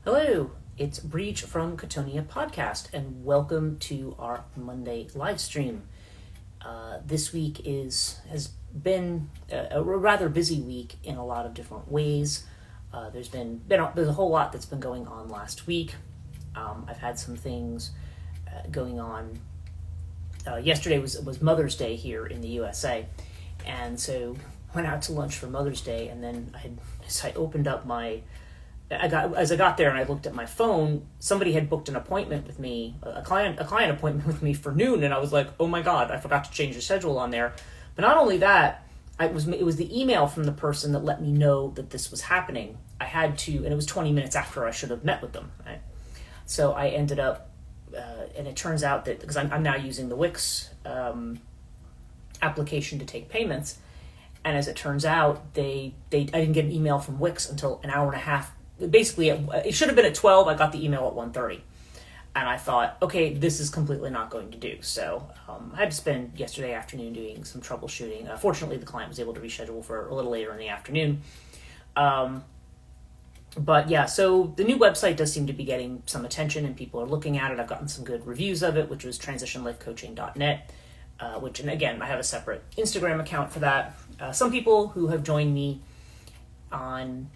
Hello, it's Breach from Chthonia podcast, and welcome to our Monday live stream. This week has been a rather busy week in a lot of different ways. There's a whole lot that's been going on last week. I've had some things going on. Yesterday was Mother's Day here in the USA, and so went out to lunch for Mother's Day, and then I opened up as I got there and I looked at my phone, somebody had booked an appointment with me, a client appointment with me for noon, and I was like, oh my God, I forgot to change the schedule on there. But not only that, it was the email from the person that let me know that this was happening. I had to, and it was 20 minutes after I should have met with them. Right? So I ended up, and it turns out that, because I'm now using the Wix application to take payments, and as it turns out, I didn't get an email from Wix until an hour and a half. Basically, it should have been at 12. I got the email at 1:30. And I thought, okay, this is completely not going to do. So I had to spend yesterday afternoon doing some troubleshooting. Fortunately, the client was able to reschedule for a little later in the afternoon. But yeah, so the new website does seem to be getting some attention and people are looking at it. I've gotten some good reviews of it, which was transitionlifecoaching.net, and again, I have a separate Instagram account for that. Some people who have joined me on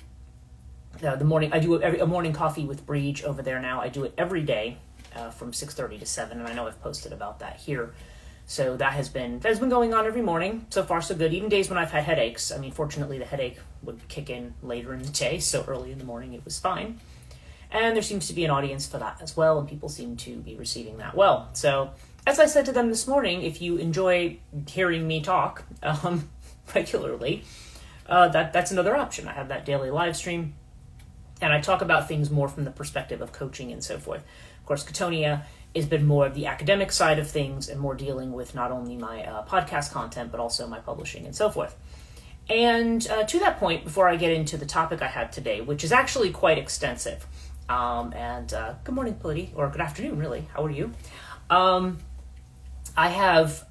the morning, I do a morning coffee with Breach over there now. I do it every day from 6:30 to 7, and I know I've posted about that here. So that has been going on every morning. So far, so good. Even days when I've had headaches. I mean, fortunately, the headache would kick in later in the day, so early in the morning it was fine. And there seems to be an audience for that as well, and people seem to be receiving that well. So, as I said to them this morning, if you enjoy hearing me talk regularly, that's another option. I have that daily live stream. And I talk about things more from the perspective of coaching and so forth. Of course, Chthonia has been more of the academic side of things and more dealing with not only my podcast content, but also my publishing and so forth. And to that point, before I get into the topic I have today, which is actually quite extensive, good morning, Polity, or good afternoon, really. How are you? I have,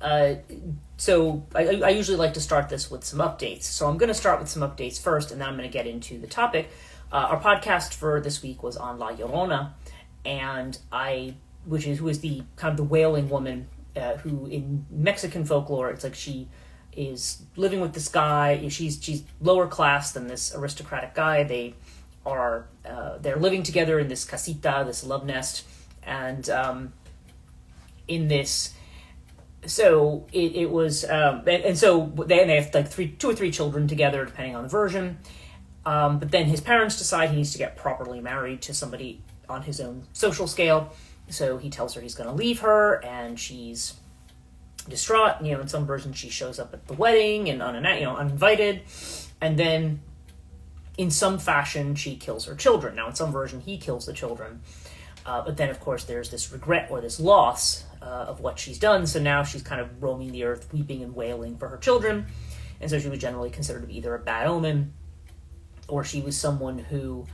so I usually like to start this with some updates. So I'm going to start with some updates first, and then I'm going to get into the topic. Our podcast for this week was on La Llorona, and who is the kind of the wailing woman who in Mexican folklore, it's like she is living with this guy. She's lower class than this aristocratic guy. They're living together in this casita, this love nest, and in this. So it was, and so they have like 2 or 3 children together, depending on the version. But then his parents decide he needs to get properly married to somebody on his own social scale. So he tells her he's going to leave her, and she's distraught. In some versions she shows up at the wedding and uninvited, and then in some fashion she kills her children. Now in some version he kills the children, but then of course there's this regret or this loss of what she's done. So now she's kind of roaming the earth, weeping and wailing for her children, and so she was generally considered to be either a bad omen, or she was someone who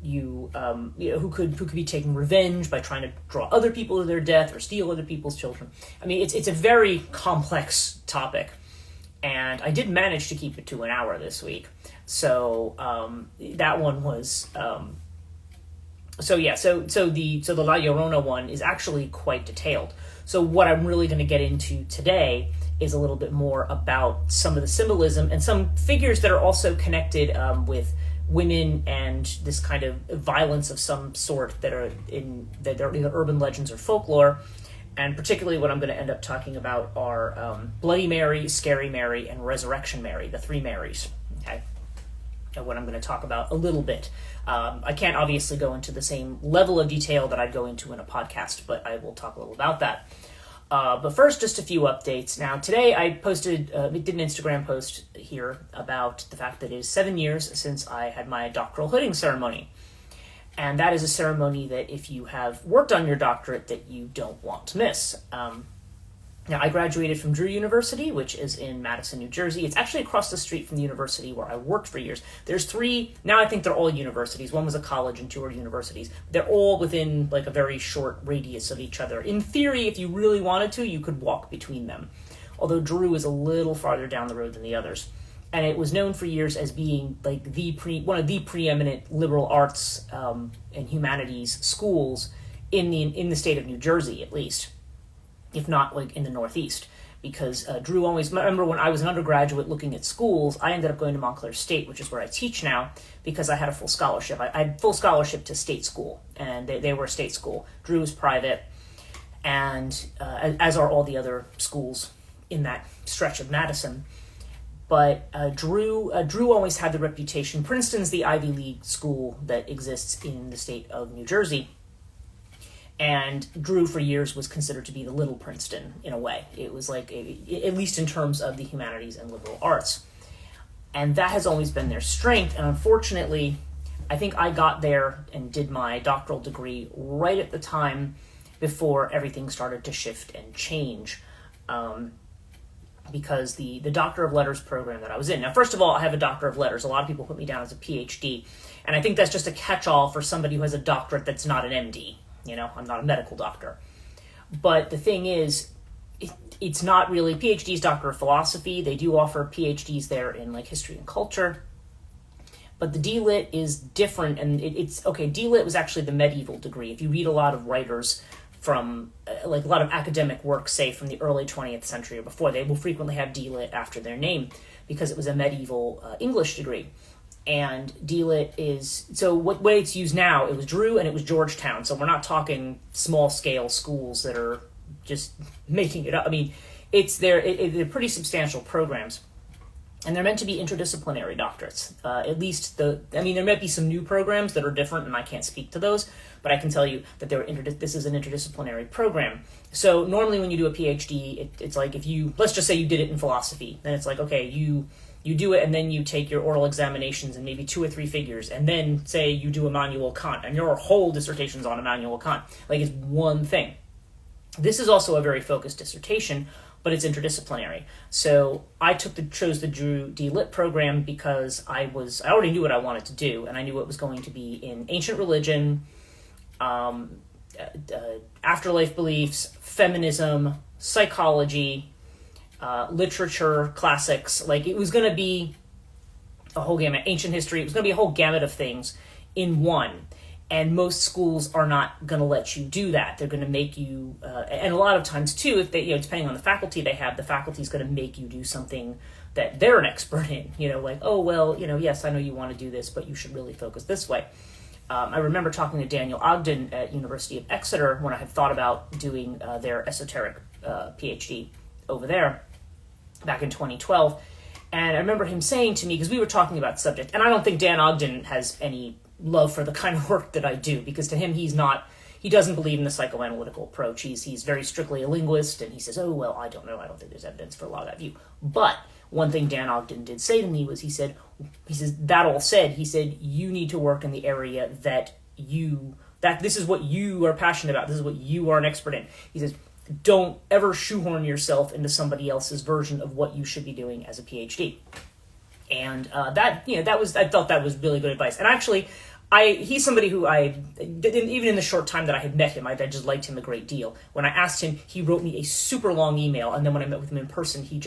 who could be taking revenge by trying to draw other people to their death or steal other people's children. I mean, it's a very complex topic, and I did manage to keep it to an hour this week. So that one was so the La Llorona one is actually quite detailed. So what I'm really going to get into today is a little bit more about some of the symbolism and some figures that are also connected with women and this kind of violence of some sort that are either urban legends or folklore. And particularly what I'm going to end up talking about are Bloody Mary, Scary Mary, and Resurrection Mary, the 3 Marys. Okay, and what I'm going to talk about a little bit. I can't obviously go into the same level of detail that I'd go into in a podcast, but I will talk a little about that. But first, just a few updates. Now, today I did an Instagram post here about the fact that it is 7 years since I had my doctoral hooding ceremony. And that is a ceremony that if you have worked on your doctorate that you don't want to miss. Now, I graduated from Drew University, which is in Madison, New Jersey. It's actually across the street from the university where I worked for years. There's 3, now I think they're all universities. One was a college and 2 are universities. They're all within like a very short radius of each other. In theory, if you really wanted to, you could walk between them. Although Drew is a little farther down the road than the others. and it was known for years as being like one of the preeminent liberal arts and humanities schools in the state of New Jersey, at least, if not like in the Northeast. Because Drew always, I remember when I was an undergraduate looking at schools, I ended up going to Montclair State, which is where I teach now, because I had a full scholarship. I had full scholarship to state school, and they were a state school. Drew was private, and as are all the other schools in that stretch of Madison. But Drew always had the reputation. Princeton's the Ivy League school that exists in the state of New Jersey. And Drew, for years, was considered to be the little Princeton, in a way. It was like, at least in terms of the humanities and liberal arts. And that has always been their strength. And unfortunately, I think I got there and did my doctoral degree right at the time before everything started to shift and change. Because the Doctor of Letters program that I was in. Now, first of all, I have a Doctor of Letters. A lot of people put me down as a PhD. And I think that's just a catch-all for somebody who has a doctorate that's not an MD. You know, I'm not a medical doctor. But the thing is, it's not really, PhD's Doctor of Philosophy. They do offer PhDs there in like history and culture. But the DLit is different, and DLit was actually the medieval degree. If you read a lot of writers from, like a lot of academic work, say from the early 20th century or before, they will frequently have DLit after their name because it was a medieval English degree. And DLit is, so what way it's used now, it was Drew and it was Georgetown. So we're not talking small scale schools that are just making it up. I mean, they're pretty substantial programs. And they're meant to be interdisciplinary doctorates. At least there might be some new programs that are different and I can't speak to those, but I can tell you that this is an interdisciplinary program. So normally when you do a PhD, it's like let's just say you did it in philosophy, then it's like, okay, you do it and then you take your oral examinations and maybe 2 or 3 figures, and then say you do Immanuel Kant and your whole dissertation's on Immanuel Kant. Like, it's one thing. This is also a very focused dissertation, but it's interdisciplinary. So I chose the Drew DLit program because I already knew what I wanted to do, and I knew it was going to be in ancient religion, afterlife beliefs, feminism, psychology, literature, classics. Like, it was going to be a whole gamut, ancient history. It was going to be a whole gamut of things in one. And most schools are not going to let you do that. They're going to make you, and a lot of times too, if they, depending on the faculty they have, the faculty's going to make you do something that they're an expert in. Like, oh, well, yes, I know you want to do this, but you should really focus this way. I remember talking to Daniel Ogden at University of Exeter when I had thought about doing their esoteric PhD over there back in 2012. And I remember him saying to me, because we were talking about subject, and I don't think Dan Ogden has any love for the kind of work that I do, because to him he doesn't believe in the psychoanalytical approach. He's very strictly a linguist, and he says, oh, well, I don't know, I don't think there's evidence for a lot of that view. But one thing Dan Ogden did say to me was, he says, that all said, he said, you need to work in the area that this is what you are passionate about, this is what you are an expert in. He says, don't ever shoehorn yourself into somebody else's version of what you should be doing as a PhD. And I thought that was really good advice. And actually, he's somebody who even in the short time that I had met him, I just liked him a great deal. When I asked him, he wrote me a super long email, and then when I met with him in person, he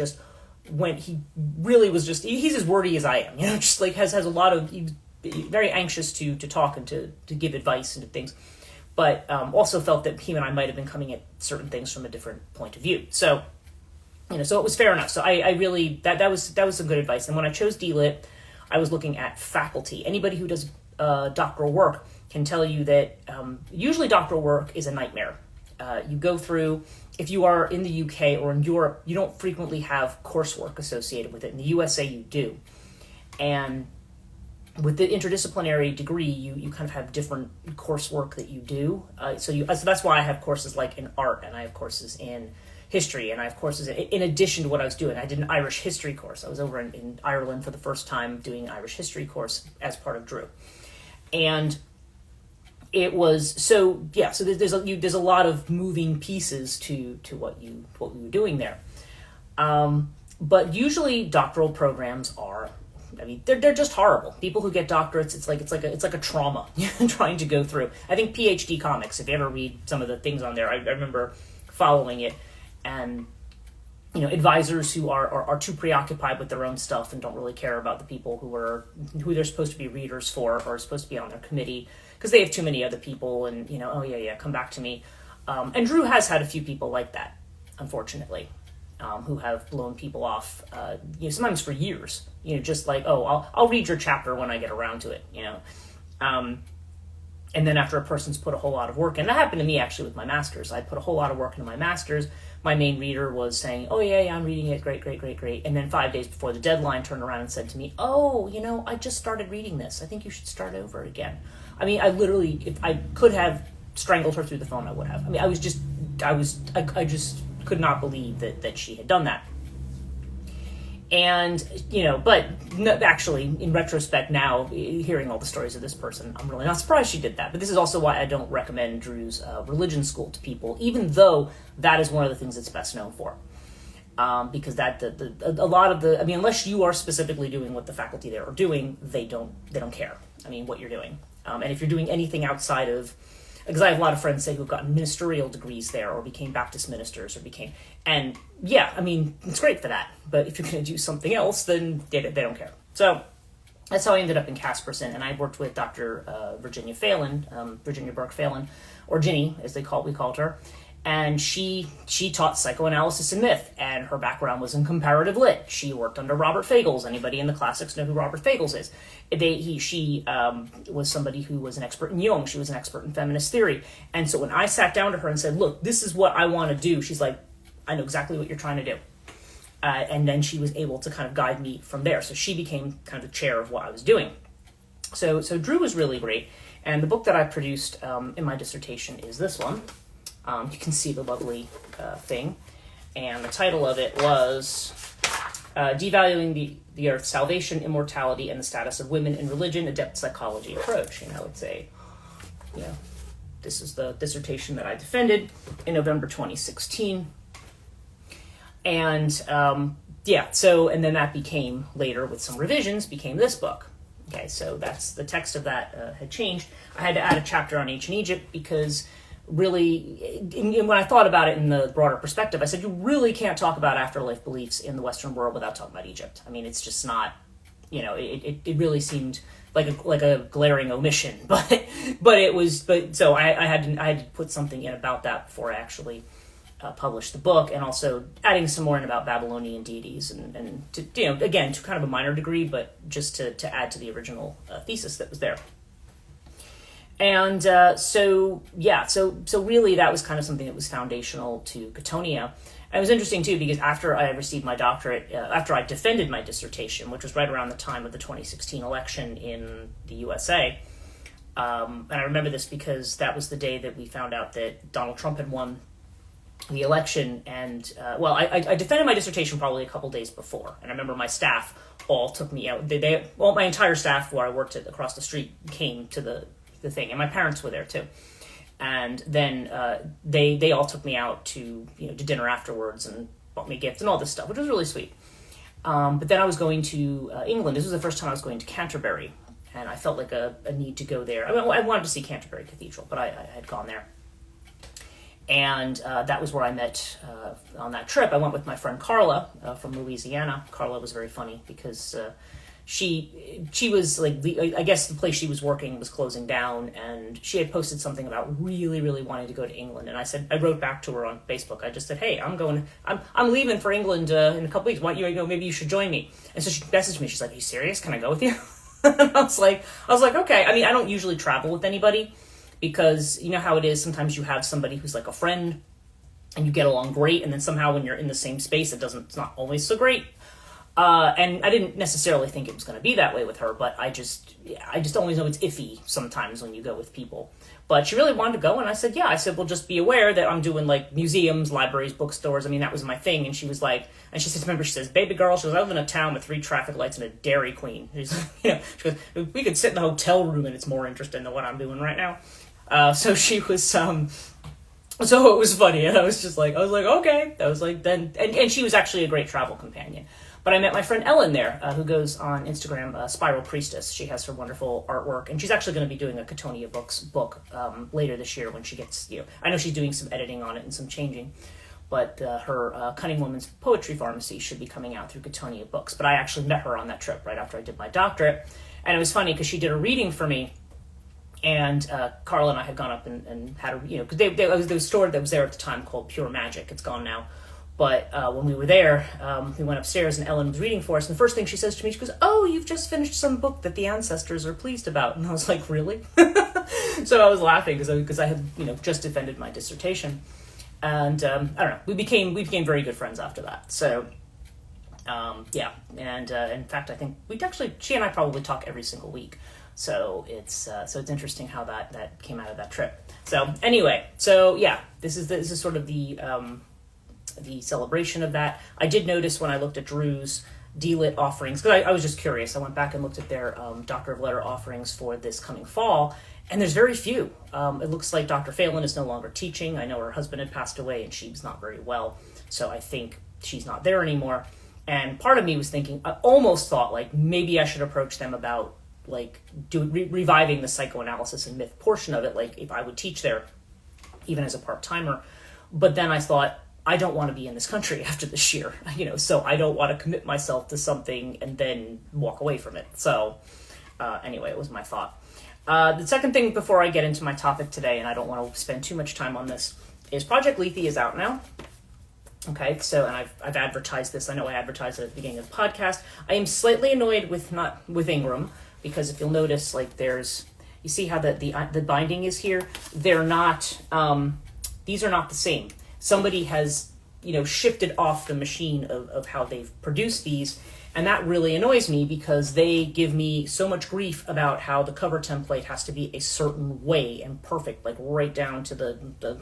really was just, he's as wordy as I am, just like has a lot of, he's very anxious to talk and to give advice and things, but also felt that he and I might have been coming at certain things from a different point of view. So, so it was fair enough. So I really, that was some good advice. And when I chose DLit, I was looking at faculty. Anybody who does doctoral work can tell you that usually doctoral work is a nightmare. You go through, if you are in the UK or in Europe, you don't frequently have coursework associated with it. In the USA, you do. And with the interdisciplinary degree, you kind of have different coursework that you do. So that's why I have courses like in art, and I have courses in history, and I have courses in addition to what I was doing. I did an Irish history course. I was over in Ireland for the first time doing an Irish history course as part of Drew. And it was, so there's a lot of moving pieces to what we were doing there. But usually doctoral programs are, they're just horrible. People who get doctorates, it's like a trauma trying to go through. I think PhD Comics, if you ever read some of the things on there, I remember following it, and advisors who are too preoccupied with their own stuff and don't really care about the people who they're supposed to be readers for or are supposed to be on their committee because they have too many other people and, oh yeah, come back to me. And Drew has had a few people like that, unfortunately, who have blown people off, sometimes for years, just like, oh, I'll read your chapter when I get around to it, and then after a person's put a whole lot of work in, that happened to me actually with my master's. I put a whole lot of work into my master's. My main reader was saying, oh yeah, I'm reading it, great. And then 5 days before the deadline turned around and said to me, oh, I just started reading this. I think you should start over again. I mean, I literally, if I could have strangled her through the phone, I would have. I mean, I just could not believe that she had done that. And, but actually, in retrospect now, hearing all the stories of this person, I'm really not surprised she did that. But this is also why I don't recommend Drew's religion school to people, even though that is one of the things it's best known for. Because a lot of unless you are specifically doing what the faculty there are doing, they don't care. What you're doing. And if you're doing anything outside of, because I have a lot of friends who've gotten ministerial degrees there or became Baptist ministers and yeah, it's great for that. But if you're going to do something else, then they don't care. So that's how I ended up in Casperson. And I worked with Dr. Virginia Burke Phelan, or Ginny, as we called her. And she taught psychoanalysis and myth, and her background was in comparative lit. She worked under Robert Fagles. Anybody in the classics know who Robert Fagles is. She was somebody who was an expert in Jung. She was an expert in feminist theory. And so when I sat down to her and said, look, this is what I want to do, she's like, I know exactly what you're trying to do. And then she was able to kind of guide me from there. So she became kind of the chair of what I was doing. So Drew was really great. And the book that I produced in my dissertation is this one. You can see the lovely thing. And the title of it was Devaluing the Earth, Salvation, Immortality, and the Status of Women in Religion, a Depth Psychology Approach. This is the dissertation that I defended in November 2016. And and then that became, later with some revisions, became this book. Okay, so that's the text of that had changed. I had to add a chapter on ancient Egypt because really, when I thought about it in the broader perspective, I said, you really can't talk about afterlife beliefs in the Western world without talking about Egypt. It's just not, it really seemed like a glaring omission, so I had to put something in about that before I actually published the book, and also adding some more in about Babylonian deities and to, again, to kind of a minor degree, but just to add to the original thesis that was there. And so really that was kind of something that was foundational to Chthonia. And it was interesting too, because after I received my doctorate, after I defended my dissertation, which was right around the time of the 2016 election in the USA, and I remember this because that was the day that we found out that Donald Trump had won the election. And I defended my dissertation probably a couple days before, and I remember my staff all took me out. My entire staff where I worked at across the street came to the thing, and my parents were there too. And then they all took me out to dinner afterwards and bought me gifts and all this stuff, which was really sweet. But then I was going to England. This was the first time I was going to Canterbury, and I felt like a need to go there. I wanted to see Canterbury Cathedral, but I had gone there. And that was where I met, on that trip, I went with my friend Carla from Louisiana. Carla was very funny because she was like, I guess the place she was working was closing down, and she had posted something about really, really wanting to go to England. And I wrote back to her on Facebook. I just said, hey, I'm leaving for England in a couple weeks. Why maybe you should join me. And so she messaged me. She's like, are you serious? Can I go with you? And I was like, okay. I don't usually travel with anybody because you know how it is. Sometimes you have somebody who's like a friend and you get along great. And then somehow when you're in the same space, it's not always so great. And I didn't necessarily think it was going to be that way with her, but I just always know it's iffy sometimes when you go with people. But she really wanted to go, and I said, yeah. I said, well, just be aware that I'm doing like museums, libraries, bookstores. That was my thing. And she was like, and she says, remember, she says, baby girl, she goes, I live in a town with 3 traffic lights and a Dairy Queen. She goes, we could sit in the hotel room and it's more interesting than what I'm doing right now. So she was, so it was funny. And I was like, okay. I was like, then, and she was actually a great travel companion. But I met my friend Ellen there, who goes on Instagram, Spiral Priestess. She has her wonderful artwork, and she's actually going to be doing a Chthonia book later this year when she gets, I know she's doing some editing on it and some changing. but her Cunning Woman's Poetry Pharmacy should be coming out through Chthonia Books. But I actually met her on that trip right after I did my doctorate, and it was funny because she did a reading for me, and Carla and I had gone up and had a, because there was a store that was there at the time called Pure Magic. It's gone now. But when we were there, we went upstairs and Ellen was reading for us. And the first thing she says to me, she goes, "Oh, you've just finished some book that the ancestors are pleased about." And I was like, "Really?" So I was laughing because I had just defended my dissertation, and I don't know. We became very good friends after that. So yeah, and in fact, I think she and I probably talk every single week. So it's interesting how that came out of that trip. So anyway, so yeah, this is sort of the celebration of that. I did notice when I looked at Drew's D-Lit offerings, because I was just curious. I went back and looked at their Doctor of Letter offerings for this coming fall, and there's very few. It looks like Dr. Phelan is no longer teaching. I know her husband had passed away, and she was not very well, so I think she's not there anymore. And part of me was thinking, I almost thought, like, maybe I should approach them about, like, reviving the psychoanalysis and myth portion of it, like, if I would teach there, even as a part-timer. But then I thought, I don't want to be in this country after this year, so I don't want to commit myself to something and then walk away from it. So anyway, it was my thought. The second thing before I get into my topic today, and I don't want to spend too much time on this, is Project Lethe is out now. Okay, so, and I've advertised this. I know I advertised it at the beginning of the podcast. I am slightly annoyed with Ingram, because if you'll notice, like, you see how the binding is here? They're not, these are not the same. Somebody has, shifted off the machine of how they've produced these, and that really annoys me because they give me so much grief about how the cover template has to be a certain way and perfect, like right down to the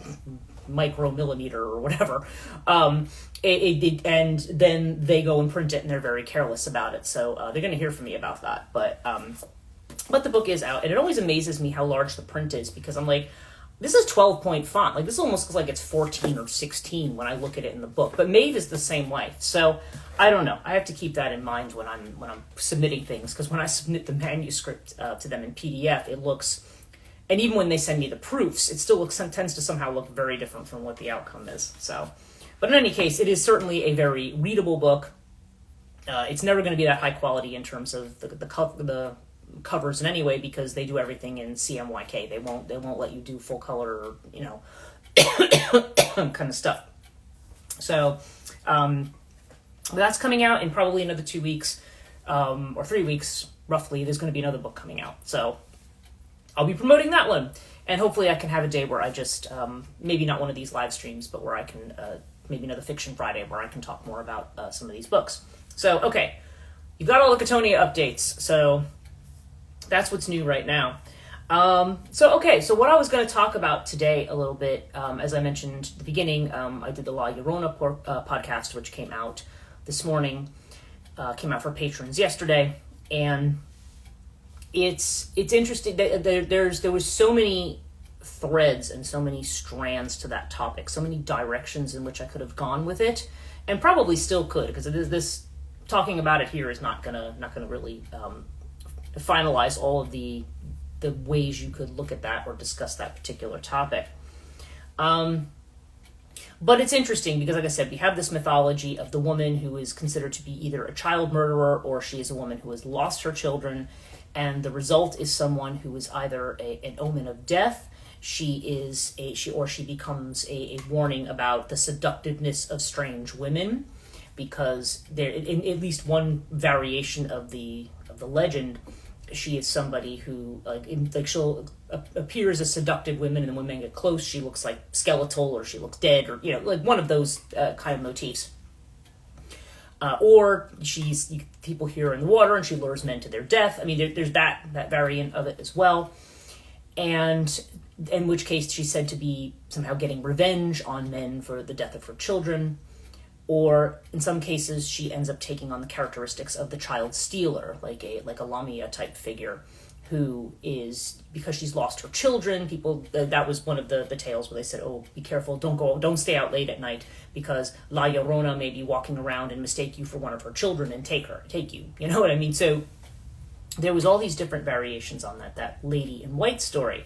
micromillimeter or whatever. And then they go and print it, and they're very careless about it. So they're going to hear from me about that. But the book is out, and it always amazes me how large the print is, because I'm like, this is 12-point font. Like, this almost looks like it's 14 or 16 when I look at it in the book. But Maeve is the same way. So I don't know. I have to keep that in mind when I'm submitting things, because when I submit the manuscript to them in PDF, it looks, and even when they send me the proofs, it still tends to somehow look very different from what the outcome is. So, but in any case, it is certainly a very readable book. It's never going to be that high quality in terms of the covers in any way, because they do everything in CMYK. They won't let you do full color, kind of stuff. So that's coming out in probably another 2 weeks, or 3 weeks roughly. There's going to be another book coming out, so I'll be promoting that one, and hopefully I can have a day where I just maybe not one of these live streams, but where I can maybe another Fiction Friday where I can talk more about some of these books. So okay, you've got all the Chthonia updates, so that's what's new right now. So what I was going to talk about today a little bit, as I mentioned at the beginning, I did the La Llorona podcast, which came out this morning, came out for patrons yesterday, and it's interesting. There was so many threads and so many strands to that topic, so many directions in which I could have gone with it, and probably still could, because this talking about it here is not gonna really finalize all of the ways you could look at that or discuss that particular topic. But it's interesting because, like I said, we have this mythology of the woman who is considered to be either a child murderer or she is a woman who has lost her children, and the result is someone who is either an omen of death, she becomes a warning about the seductiveness of strange women, because there, in at least one variation of the legend, she is somebody who she'll appear as a seductive woman, and then when men get close, she looks like skeletal, or she looks dead, or like one of those kind of motifs. Or people hear her in the water, and she lures men to their death. I mean, there's that variant of it as well, and in which case she's said to be somehow getting revenge on men for the death of her children. Or in some cases, she ends up taking on the characteristics of the child stealer, like a Lamia type figure, who is, because she's lost her children. People, that was one of the tales where they said, "Oh, be careful! Don't stay out late at night, because La Llorona may be walking around and mistake you for one of her children and take you." You know what I mean? So there was all these different variations on that lady in white story.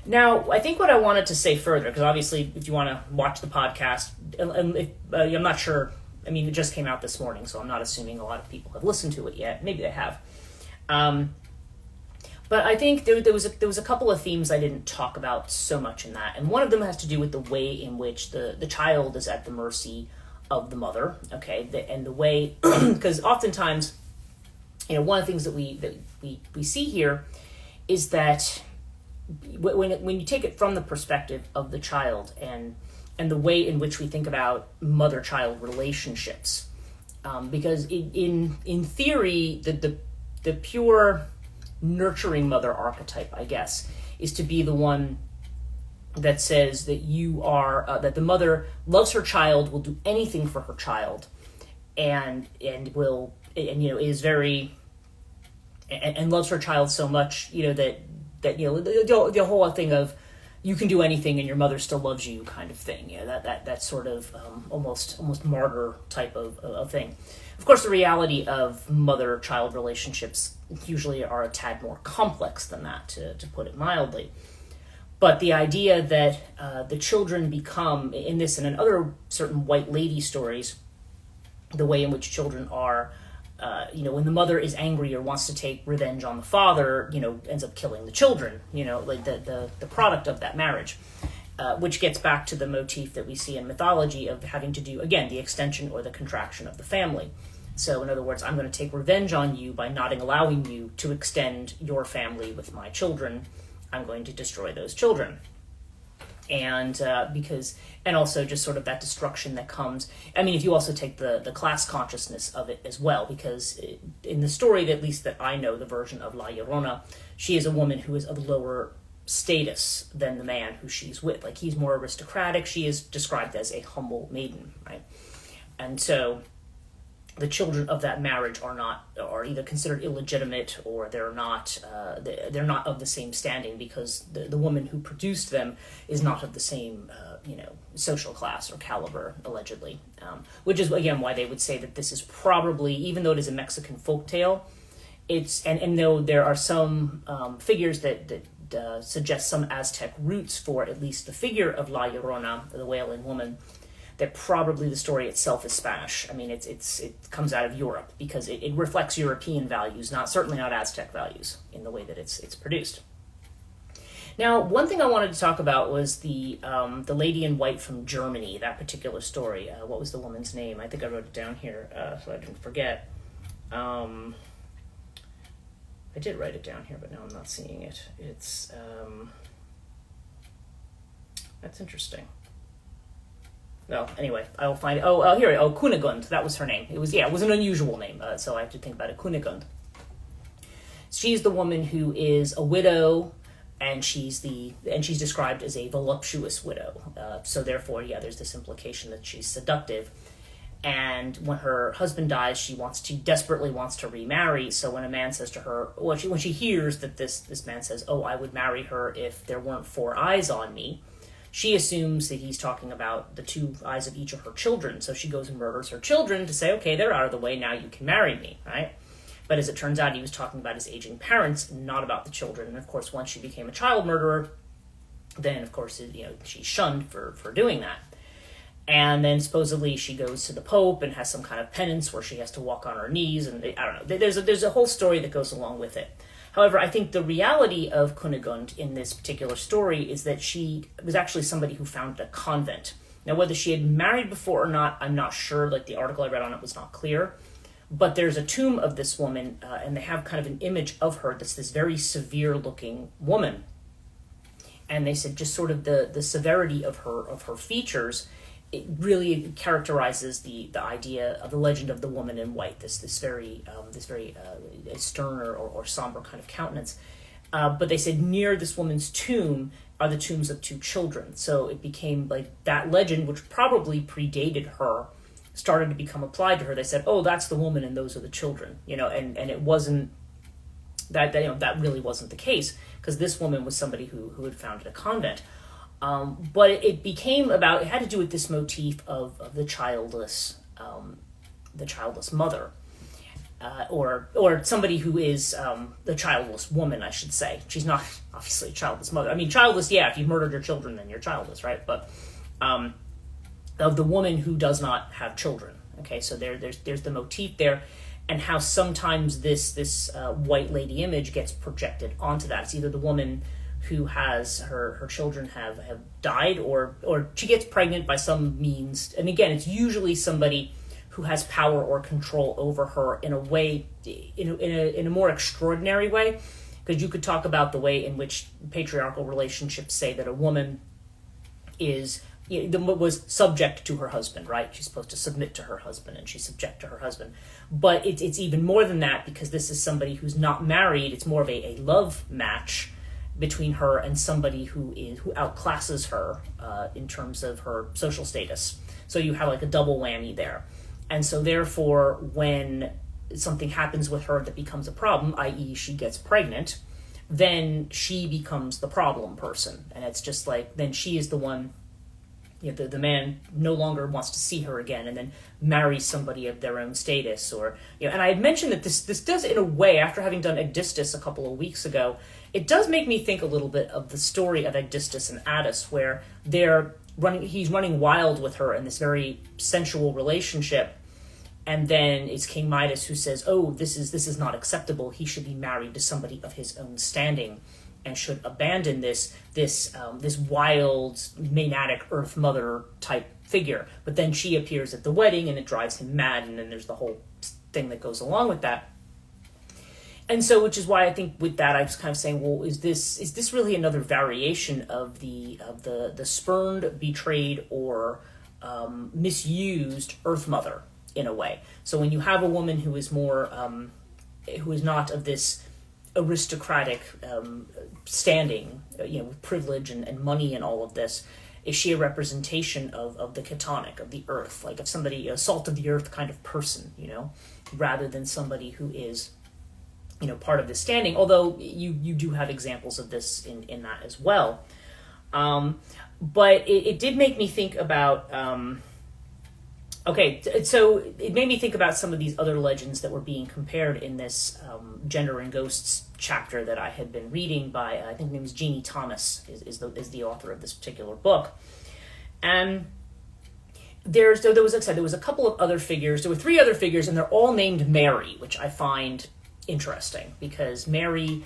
Now, I think what I wanted to say further, because obviously if you want to watch the podcast, and I'm not sure, I mean, it just came out this morning, so I'm not assuming a lot of people have listened to it yet. Maybe they have. But I think there was a couple of themes I didn't talk about so much in that, and one of them has to do with the way in which the child is at the mercy of the mother, okay, and the way, because oftentimes, one of the things that we see here is that when you take it from the perspective of the child and the way in which we think about mother-child relationships, because in theory the pure nurturing mother archetype, I guess, is to be the one that says that you are that the mother loves her child, will do anything for her child, and is very and loves her child so much, that the whole thing of you can do anything and your mother still loves you kind of thing. That sort of almost martyr type of thing. Of course, the reality of mother-child relationships usually are a tad more complex than that, to put it mildly. But the idea that the children become, in this and in other certain white lady stories, the way in which children are, when the mother is angry or wants to take revenge on the father, ends up killing the children, like the product of that marriage, which gets back to the motif that we see in mythology of having to do, again, the extension or the contraction of the family. So, in other words, I'm going to take revenge on you by not allowing you to extend your family with my children. I'm going to destroy those children. And and also just sort of that destruction that comes. I mean, if you also take the class consciousness of it as well, because in the story, at least that I know, the version of La Llorona, she is a woman who is of lower status than the man who she's with. Like, he's more aristocratic. She is described as a humble maiden, right? And so the children of that marriage are either considered illegitimate, or they're not of the same standing, because the woman who produced them is not of the same social class or caliber, allegedly, which is again why they would say that this is probably, even though it is a Mexican folktale, it's and though there are some figures that suggest some Aztec roots for at least the figure of La Llorona, the wailing woman, that probably the story itself is Spanish. I mean, it comes out of Europe, because it reflects European values, certainly not Aztec values in the way that it's produced. Now, one thing I wanted to talk about was the lady in white from Germany, that particular story. What was the woman's name? I think I wrote it down here so I didn't forget. I did write it down here, but now I'm not seeing it. It's that's interesting. Well, anyway, I will find it. Here. Kunigund. That was her name. It was an unusual name, so I have to think about it. Kunigund. She's the woman who is a widow, and she's described as a voluptuous widow. So therefore, there's this implication that she's seductive. And when her husband dies, she desperately wants to remarry. So when a man says to her, when she hears that this man says, "Oh, I would marry her if there weren't 4 eyes on me," she assumes that he's talking about the 2 eyes of each of her children. So she goes and murders her children to say, okay, they're out of the way, now you can marry me, right? But as it turns out, he was talking about his aging parents, not about the children. And of course, once she became a child murderer, then of course, she's shunned for doing that. And then supposedly she goes to the Pope and has some kind of penance where she has to walk on her knees. And I don't know, there's a whole story that goes along with it. However, I think the reality of Kunigund in this particular story is that she was actually somebody who founded a convent. Now, whether she had married before or not, I'm not sure. Like, the article I read on it was not clear. But there's a tomb of this woman, and they have kind of an image of her that's this very severe-looking woman. And they said just sort of the severity of her features, it really characterizes the idea of the legend of the woman in white, this very stern or somber kind of countenance. But they said near this woman's tomb are the tombs of 2 children. So it became like that legend, which probably predated her, started to become applied to her. They said, oh, that's the woman and those are the children, and it wasn't that really wasn't the case, because this woman was somebody who had founded a convent. But it had to do with this motif of the childless mother. or somebody who is the childless woman, I should say. She's not obviously a childless mother. I mean, childless, yeah, if you've murdered your children, then you're childless, right? But of the woman who does not have children. Okay, so there's the motif there, and how sometimes this white lady image gets projected onto that. It's either the woman who has her children have died, or she gets pregnant by some means. And again, it's usually somebody who has power or control over her in a way, in a more extraordinary way, because you could talk about the way in which patriarchal relationships say that a woman was subject to her husband, right? She's supposed to submit to her husband, and she's subject to her husband. But it's even more than that, because this is somebody who's not married. It's more of a love match between her and somebody who outclasses her in terms of her social status. So you have like a double whammy there. And so therefore, when something happens with her that becomes a problem, i.e. she gets pregnant, then she becomes the problem person. And it's just like, then she is the one, the man no longer wants to see her again, and then marries somebody of their own status. Or, and I had mentioned that this does, in a way, after having done Aegisthus a couple of weeks ago, it does make me think a little bit of the story of Aegisthus and Attis, where he's running wild with her in this very sensual relationship. And then it's King Midas who says, "Oh, this is not acceptable. He should be married to somebody of his own standing, and should abandon this wild Maenadic Earth Mother type figure." But then she appears at the wedding, and it drives him mad. And then there's the whole thing that goes along with that. And so, which is why I think with that, I was kind of saying, well, is this really another variation of the spurned, betrayed, or misused Earth Mother? In a way. So when you have a woman who is more, who is not of this aristocratic standing, with privilege and money and all of this, is she a representation of the Chtonic, of the earth, like of somebody, a salt of the earth kind of person, rather than somebody who is, part of this standing, although you do have examples of this in that as well. But it did make me think about, so it made me think about some of these other legends that were being compared in this Gender and Ghosts chapter that I had been reading by, I think her name is Jeannie Thomas, is the author of this particular book. And there was a couple of other figures. There were 3 other figures, and they're all named Mary, which I find interesting, because Mary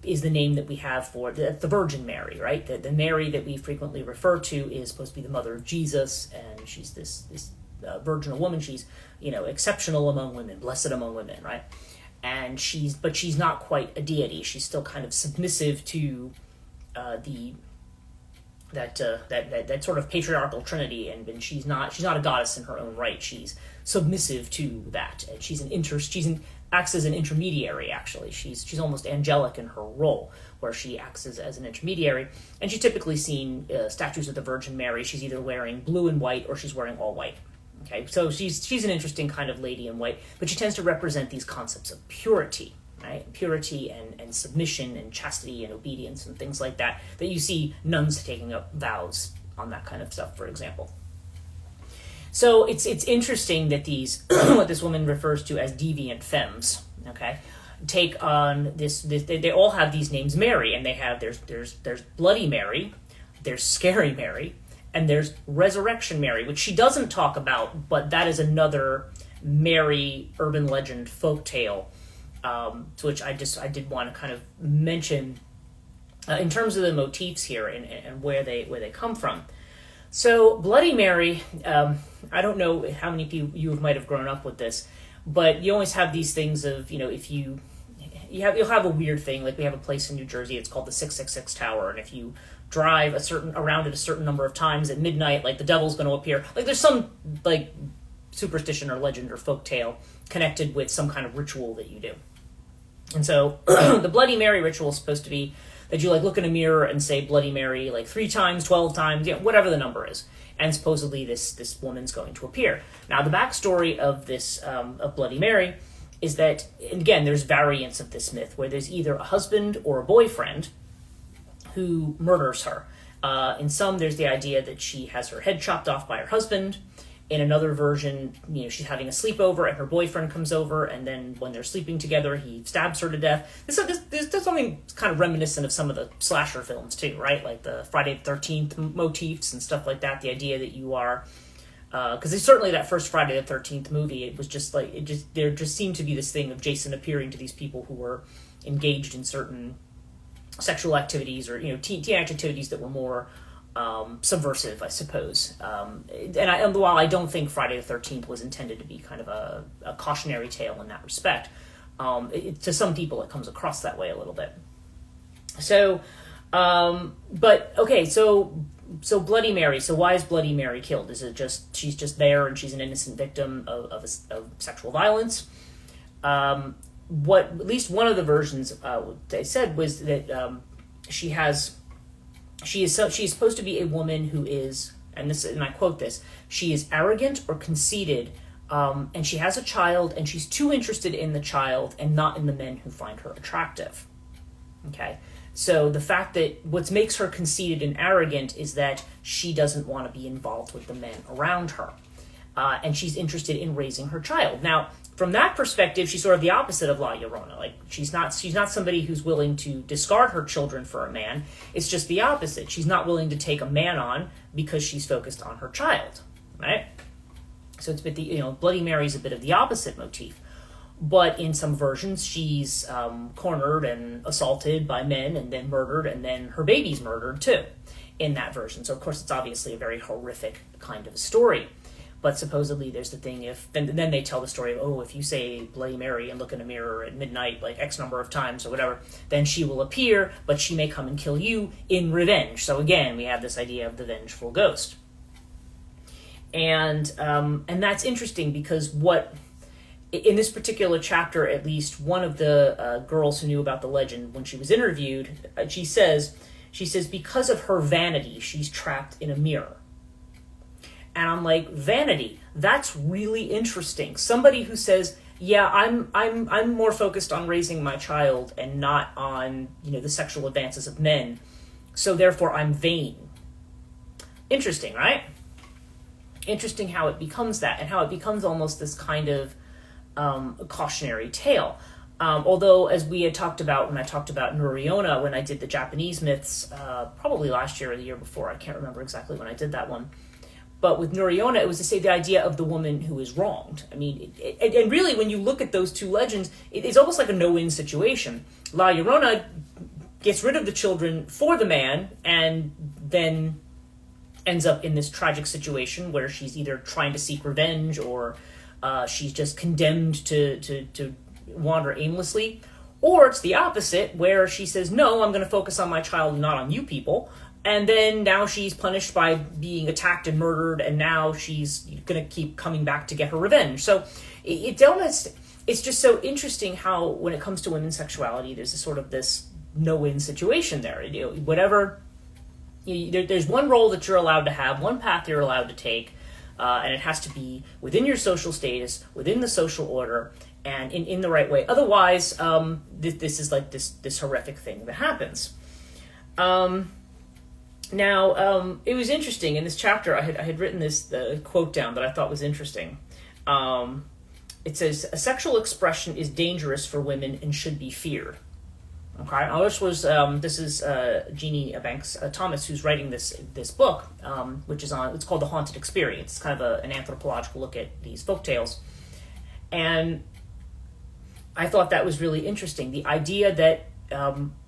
is the name that we have for the Virgin Mary, right? The Mary that we frequently refer to is supposed to be the mother of Jesus, and she's this virginal woman. She's exceptional among women, blessed among women, right? And she's not quite a deity. She's still kind of submissive to that sort of patriarchal trinity, and she's not a goddess in her own right. She's submissive to that, and she acts as an intermediary. Actually, she's almost angelic in her role, where she acts as an intermediary. And she's typically seen statues of the Virgin Mary. She's either wearing blue and white, or she's wearing all white. Okay, so she's an interesting kind of lady in white, but she tends to represent these concepts of purity, right? Purity and submission and chastity and obedience and things like that you see nuns taking up vows on, that kind of stuff, for example. So it's interesting that these what this woman refers to as deviant femmes, okay, take on this they all have these names Mary, and they have there's Bloody Mary, there's Scary Mary, and there's Resurrection Mary, which she doesn't talk about, but that is another Mary urban legend folktale, which I did want to kind of mention in terms of the motifs here and where they come from. So Bloody Mary, I don't know how many people you might have grown up with this, but you always have these things of, if you'll have a weird thing, like we have a place in New Jersey, it's called the 666 Tower, and if you drive around it a certain number of times at midnight, like the devil's going to appear. Like there's some like superstition or legend or folk tale connected with some kind of ritual that you do. And so the Bloody Mary ritual is supposed to be that you like look in a mirror and say Bloody Mary like 3 times, 12 times, whatever the number is. And supposedly this woman's going to appear. Now the backstory of this of Bloody Mary is that, and again, there's variants of this myth where there's either a husband or a boyfriend who murders her. In some, there's the idea that she has her head chopped off by her husband. In another version, she's having a sleepover and her boyfriend comes over, and then when they're sleeping together, he stabs her to death. There's something kind of reminiscent of some of the slasher films too, right? Like the Friday the 13th motifs and stuff like that. The idea that you are, because certainly that first Friday the 13th movie, it was just like there just seemed to be this thing of Jason appearing to these people who were engaged in certain sexual activities or teenage activities that were more subversive, I suppose. And while I don't think Friday the 13th was intended to be kind of a cautionary tale in that respect, to some people it comes across that way a little bit. So, but okay, so Bloody Mary. So why is Bloody Mary killed? Is it just she's just there and she's an innocent victim of sexual violence? What at least one of the versions they said was that she is supposed to be a woman who is, and I quote this, she is arrogant or conceited, and she has a child, and she's too interested in the child and not in the men who find her attractive. Okay, so the fact that what makes her conceited and arrogant is that she doesn't want to be involved with the men around her, and she's interested in raising her child. Now, from that perspective, she's sort of the opposite of La Llorona. Like she's not somebody who's willing to discard her children for a man. It's just the opposite. She's not willing to take a man on because she's focused on her child, right? So it's a bit Bloody Mary's a bit of the opposite motif. But in some versions, she's cornered and assaulted by men and then murdered, and then her baby's murdered too in that version. So of course, it's obviously a very horrific kind of story. But supposedly there's the thing then they tell the story of, if you say Bloody Mary and look in a mirror at midnight like X number of times or whatever, then she will appear, but she may come and kill you in revenge. So again, we have this idea of the vengeful ghost. And that's interesting because in this particular chapter, at least one of the girls who knew about the legend, when she was interviewed, she says, because of her vanity, she's trapped in a mirror. And I'm like, vanity, that's really interesting. Somebody who says, yeah, I'm more focused on raising my child and not on, the sexual advances of men. So therefore I'm vain. Interesting, right? Interesting how it becomes that, and how it becomes almost this kind of cautionary tale. Although, as we had talked about when I talked about Nuriona, when I did the Japanese myths, probably last year or the year before, I can't remember exactly when I did that one. But with Nuriona, it was to say the idea of the woman who is wronged. I mean, and really, when you look at those two legends, it's almost like a no-win situation. La Llorona gets rid of the children for the man, and then ends up in this tragic situation where she's either trying to seek revenge or she's just condemned to wander aimlessly. Or it's the opposite, where she says, no, I'm going to focus on my child and not on you people. And then now she's punished by being attacked and murdered, and now she's going to keep coming back to get her revenge. So it's just so interesting how, when it comes to women's sexuality, there's this no-win situation there. There's one role that you're allowed to have, one path you're allowed to take, and it has to be within your social status, within the social order, and in the right way. Otherwise, this is like this horrific thing that happens. Now, it was interesting in this chapter. I had written this quote down that I thought was interesting. It says, "A sexual expression is dangerous for women and should be feared." Okay, now this is Jeannie Banks Thomas, who's writing this book, which is it's called The Haunted Experience. It's kind of an anthropological look at these folktales, and I thought that was really interesting. The idea that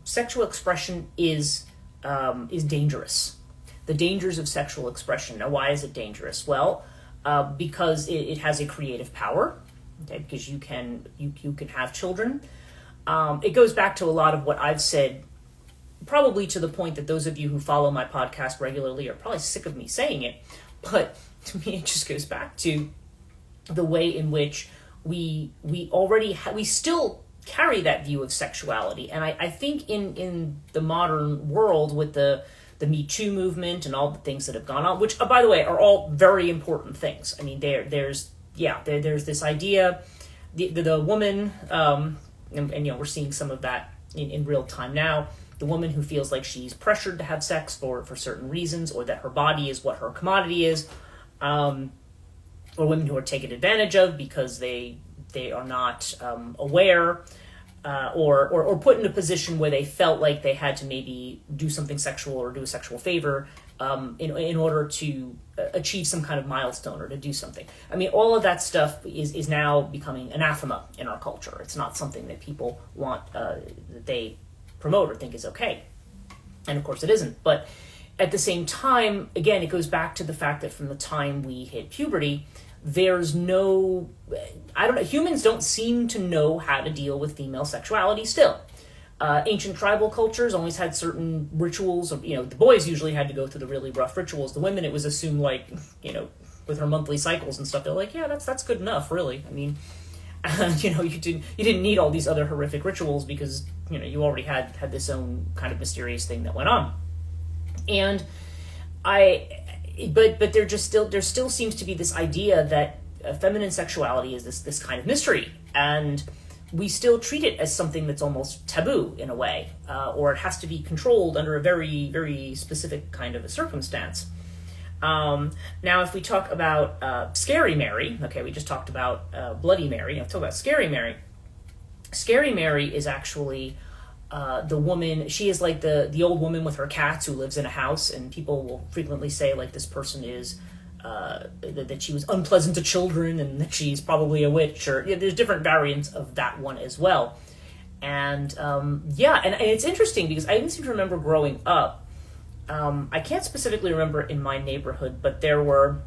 sexual expression is dangerous. The dangers of sexual expression. Now, why is it dangerous? Well, because it has a creative power. Okay, because you can have children. It goes back to a lot of what I've said, probably to the point that those of you who follow my podcast regularly are probably sick of me saying it. But to me, it just goes back to the way in which we still carry that view of sexuality. And I think in the modern world, with the Me Too movement and all the things that have gone on, which, by the way, are all very important things. I mean, there's this idea, the woman, and we're seeing some of that in real time now. The woman who feels like she's pressured to have sex for certain reasons, or that her body is what her commodity is. or women who are taken advantage of because they are not aware, or put in a position where they felt like they had to maybe do something sexual or do a sexual favor in order to achieve some kind of milestone or to do something. I mean, all of that stuff is now becoming anathema in our culture. It's not something that people want, that they promote or think is okay. And of course it isn't. But at the same time, again, it goes back to the fact that from the time we hit puberty, there's no, humans don't seem to know how to deal with female sexuality still. Ancient tribal cultures always had certain rituals, the boys usually had to go through the really rough rituals. The women, it was assumed like, with her monthly cycles and stuff, they're like, yeah, that's good enough, really. I mean, you didn't need all these other horrific rituals because, you already had this own kind of mysterious thing that went on. And but there still seems to be this idea that feminine sexuality is this kind of mystery, and we still treat it as something that's almost taboo in a way, or it has to be controlled under a very, very specific kind of a circumstance. Now, if we talk about Scary Mary, okay, we just talked about Bloody Mary. Now, talk about Scary Mary. Scary Mary is actually the woman. She is like the old woman with her cats who lives in a house, and people will frequently say like this person is that she was unpleasant to children and that she's probably a witch, or there's different variants of that one as well. And and it's interesting because I didn't seem to remember growing up. I can't specifically remember in my neighborhood, but there were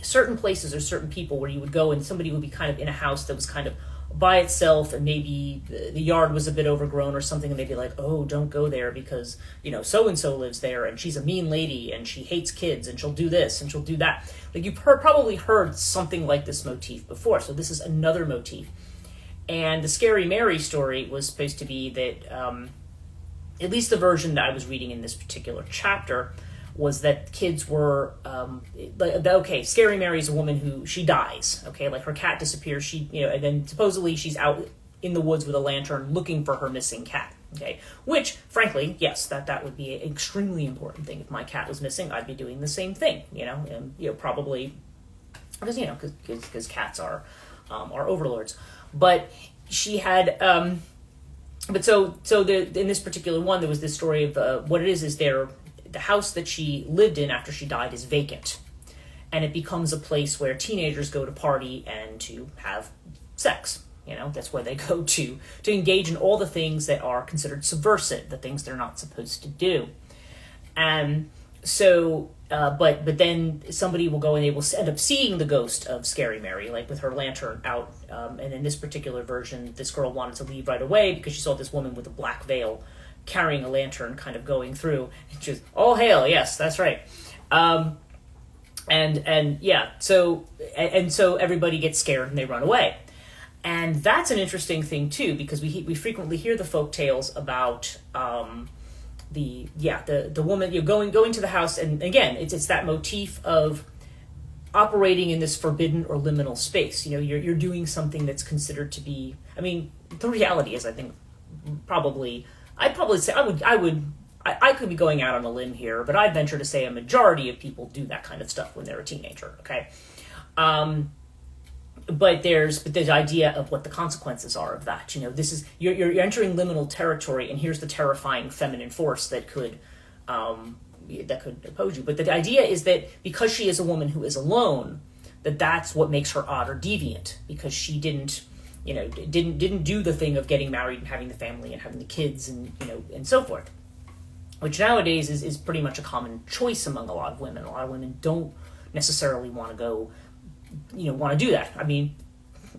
certain places or certain people where you would go and somebody would be kind of in a house that was kind of by itself, and maybe the yard was a bit overgrown or something, and they'd be like, oh, don't go there because, so-and-so lives there, and she's a mean lady, and she hates kids, and she'll do this, and she'll do that. Like, you've probably heard something like this motif before, so this is another motif. And the Scary Mary story was supposed to be that, at least the version that I was reading in this particular chapter, was that kids were, Scary Mary is a woman who, she dies, okay, like her cat disappears, and then supposedly she's out in the woods with a lantern looking for her missing cat, okay, which, frankly, yes, that would be an extremely important thing. If my cat was missing, I'd be doing the same thing, probably, because cats are overlords, but she had, in this particular one, there was this story of, what it is the house that she lived in after she died is vacant, and it becomes a place where teenagers go to party and to have sex. That's where they go to engage in all the things that are considered subversive, the things they're not supposed to do. And so, but then somebody will go and they will end up seeing the ghost of Scary Mary, like with her lantern out. And in this particular version, this girl wanted to leave right away because she saw this woman with a black veil carrying a lantern kind of going through. And she was, all hail, yes, that's right. So everybody gets scared and they run away. And that's an interesting thing too, because we frequently hear the folk tales about the woman going to the house, and again it's that motif of operating in this forbidden or liminal space. You're doing something that's considered to be, I mean, the reality is, I think I'd probably say I could be going out on a limb here, but I'd venture to say a majority of people do that kind of stuff when they're a teenager, okay? But there's the idea of what the consequences are of that. This is, you're entering liminal territory, and here's the terrifying feminine force that could oppose you. But the idea is that because she is a woman who is alone, that's what makes her odd or deviant, because she didn't do the thing of getting married and having the family and having the kids and so forth, which nowadays is pretty much a common choice among a lot of women. A lot of women don't necessarily want to go, want to do that. I mean,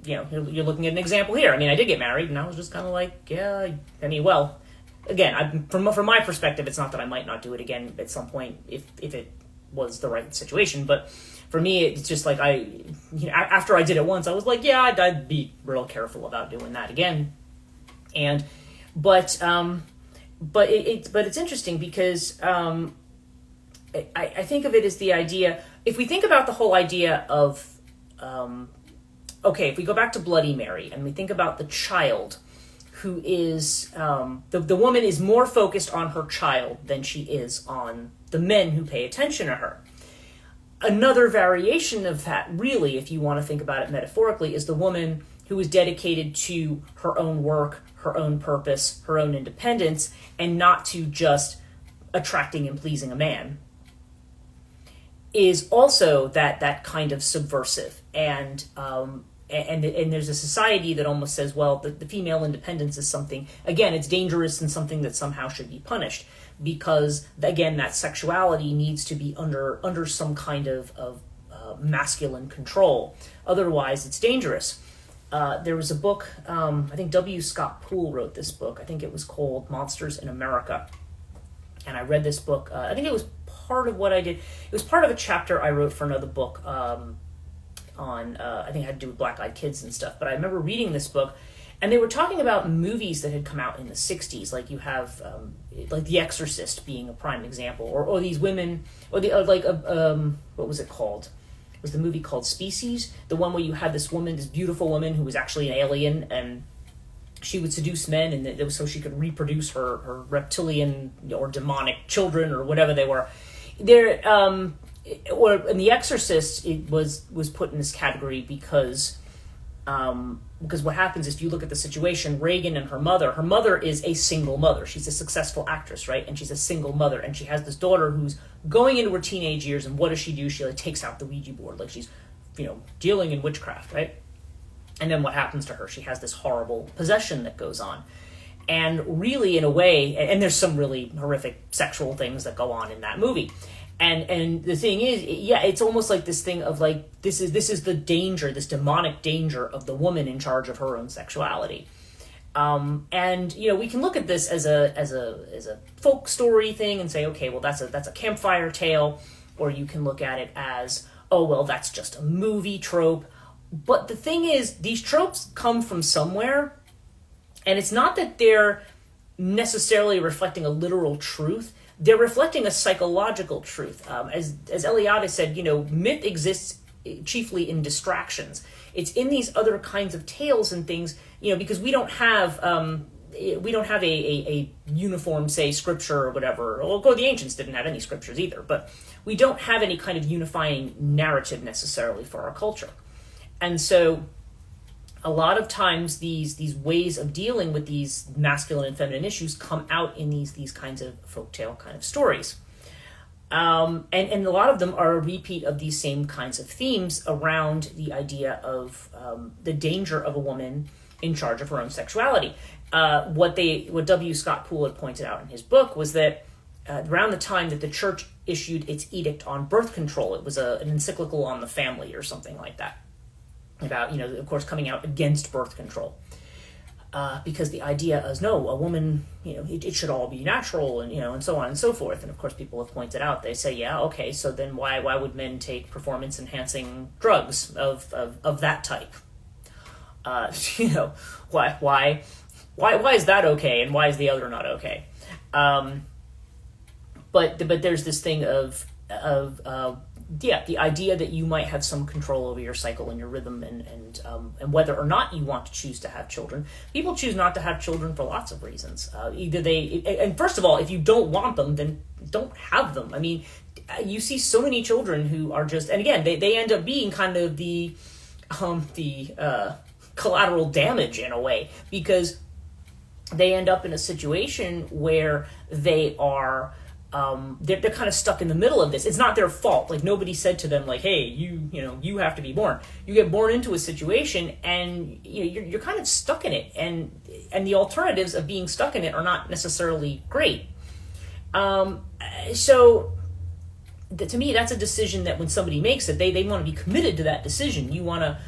you're looking at an example here. I mean, I did get married, and I was just kind of like, yeah, well, again, from my perspective, it's not that I might not do it again at some point if it was the right situation, but for me, it's just like after I did it once, I was like, yeah, I'd be real careful about doing that again. But it's interesting because I think of it as the idea. If we think about the whole idea of if we go back to Bloody Mary and we think about the child who is the woman is more focused on her child than she is on the men who pay attention to her. Another variation of that, really, if you want to think about it metaphorically, is the woman who is dedicated to her own work, her own purpose, her own independence, and not to just attracting and pleasing a man, is also that kind of subversive. And there's a society that almost says, well, the female independence is something, again, it's dangerous and something that somehow should be punished, because, again, that sexuality needs to be under some kind of masculine control. Otherwise, it's dangerous. There was a book, I think W. Scott Poole wrote this book. I think it was called Monsters in America. And I read this book. I think it was part of what I did. It was part of a chapter I wrote for another book on, I think it had to do with black-eyed kids and stuff. But I remember reading this book, and they were talking about movies that had come out in the 60s. Like you have, like The Exorcist being a prime example. Or these women, or what was it called? Was the movie called Species, the one where you had this woman, this beautiful woman who was actually an alien, and she would seduce men, and it was so she could reproduce her reptilian or demonic children or whatever they were. Or in The Exorcist, it was put in this category because what happens is, if you look at the situation, Reagan and her mother is a single mother. She's a successful actress, right? And she's a single mother, and she has this daughter who's going into her teenage years, and what does she do? She takes out the Ouija board, like she's, dealing in witchcraft, right? And then what happens to her? She has this horrible possession that goes on. And really, in a way, and there's some really horrific sexual things that go on in that movie. And the thing is, it's almost like this thing of like, this is the danger, this demonic danger of the woman in charge of her own sexuality. And we can look at this as a folk story thing and say, okay, well that's a campfire tale, or you can look at it as, oh well, that's just a movie trope. But the thing is, these tropes come from somewhere, and it's not that they're necessarily reflecting a literal truth. They're reflecting a psychological truth. As Eliade said, myth exists chiefly in distractions. It's in these other kinds of tales and things, because we don't have a uniform, say, scripture or whatever. Although the ancients didn't have any scriptures either, but we don't have any kind of unifying narrative necessarily for our culture. And so a lot of times these ways of dealing with these masculine and feminine issues come out in these kinds of folktale kind of stories. And a lot of them are a repeat of these same kinds of themes around the idea of the danger of a woman in charge of her own sexuality. What W. Scott Poole had pointed out in his book was that around the time that the church issued its edict on birth control, it was an encyclical on the family or something like that, about, of course, coming out against birth control. Because the idea is, no, a woman, it should all be natural, and so on and so forth. And of course, people have pointed out, they say, yeah, okay, so then why would men take performance-enhancing drugs of that type? Why is that okay, and why is the other not okay? But there's this thing of the idea that you might have some control over your cycle and your rhythm, and whether or not you want to choose to have children. People choose not to have children for lots of reasons. And first of all, if you don't want them, then don't have them. I mean, you see so many children who are just, and again, they end up being kind of the collateral damage in a way, because they end up in a situation where they are they're kind of stuck in the middle of this. It's not their fault. Like, nobody said to them, like, hey, you have to be born. You get born into a situation, and you're kind of stuck in it, and the alternatives of being stuck in it are not necessarily great. So to me, that's a decision that when somebody makes it, they want to be committed to that decision. You want to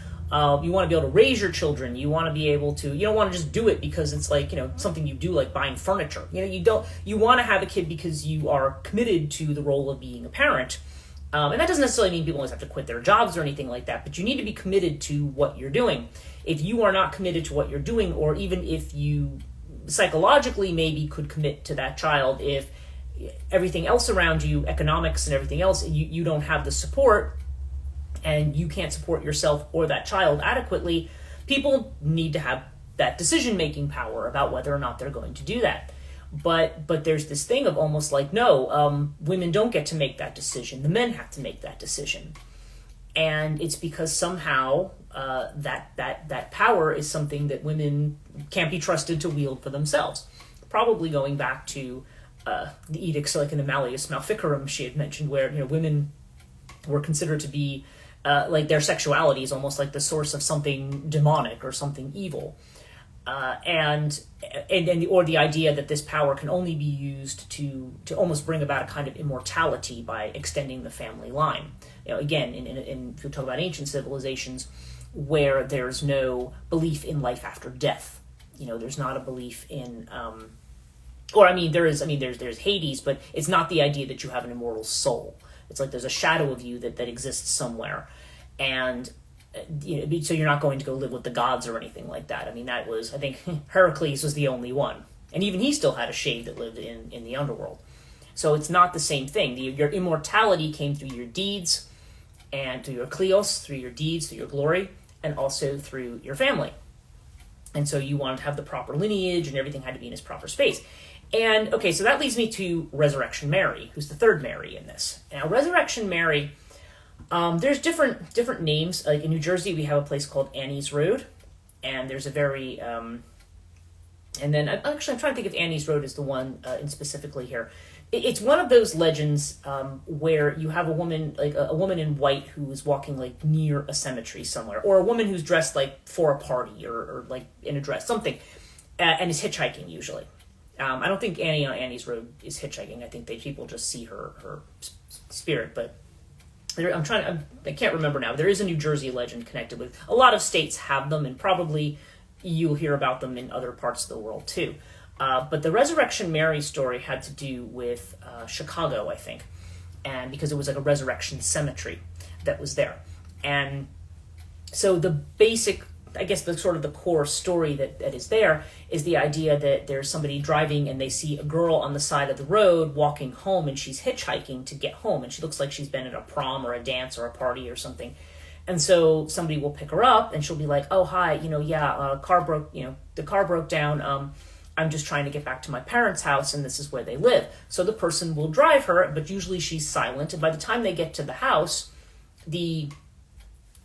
be able to raise your children. You want to be able to, you don't want to just do it because it's like, something you do, like buying furniture. You want to have a kid because you are committed to the role of being a parent. And that doesn't necessarily mean people always have to quit their jobs or anything like that, but you need to be committed to what you're doing. If you are not committed to what you're doing, or even if you psychologically maybe could commit to that child, if everything else around you, economics and everything else, you don't have the support, and you can't support yourself or that child adequately, people need to have that decision-making power about whether or not they're going to do that. But there's this thing of almost like, no, women don't get to make that decision. The men have to make that decision. And it's because somehow that power is something that women can't be trusted to wield for themselves. Probably going back to the edicts like in the Malleus Maleficarum she had mentioned, where women were considered to be like their sexuality is almost like the source of something demonic or something evil. And or the idea that this power can only be used to almost bring about a kind of immortality by extending the family line. Again, in if you talk about ancient civilizations, where there's no belief in life after death, there's not a belief in, there's Hades, but it's not the idea that you have an immortal soul. It's like there's a shadow of you that exists somewhere, and so you're not going to go live with the gods or anything like that. I think Heracles was the only one. And even he still had a shade that lived in the underworld. So it's not the same thing. Your immortality came through your deeds, and through your kleos, through your deeds, through your glory, and also through your family. And so you wanted to have the proper lineage, and everything had to be in its proper space. And, okay, so that leads me to Resurrection Mary, who's the third Mary in this. Now, Resurrection Mary... there's different names. Like in New Jersey, we have a place called Annie's Road, and there's a very and then I'm trying to think if Annie's Road is the one specifically here. It's one of those legends where you have a woman, like a woman in white, who is walking like near a cemetery somewhere, or a woman who's dressed like for a party or like in a dress, something, and is hitchhiking usually. I don't think Annie on Annie's Road is hitchhiking. I think people just see her spirit, but. I can't remember now. There is a New Jersey legend connected with. A lot of states have them, and probably you'll hear about them in other parts of the world too. But the Resurrection Mary story had to do with Chicago, I think, and because it was like a resurrection cemetery that was there. And so the basic, I guess the sort of the core story that is there is the idea that there's somebody driving and they see a girl on the side of the road walking home, and she's hitchhiking to get home, and she looks like she's been at a prom or a dance or a party or something. And so somebody will pick her up, and she'll be like, oh, hi, the car broke down. I'm just trying to get back to my parents' house, and this is where they live. So the person will drive her, but usually she's silent. And by the time they get to the house,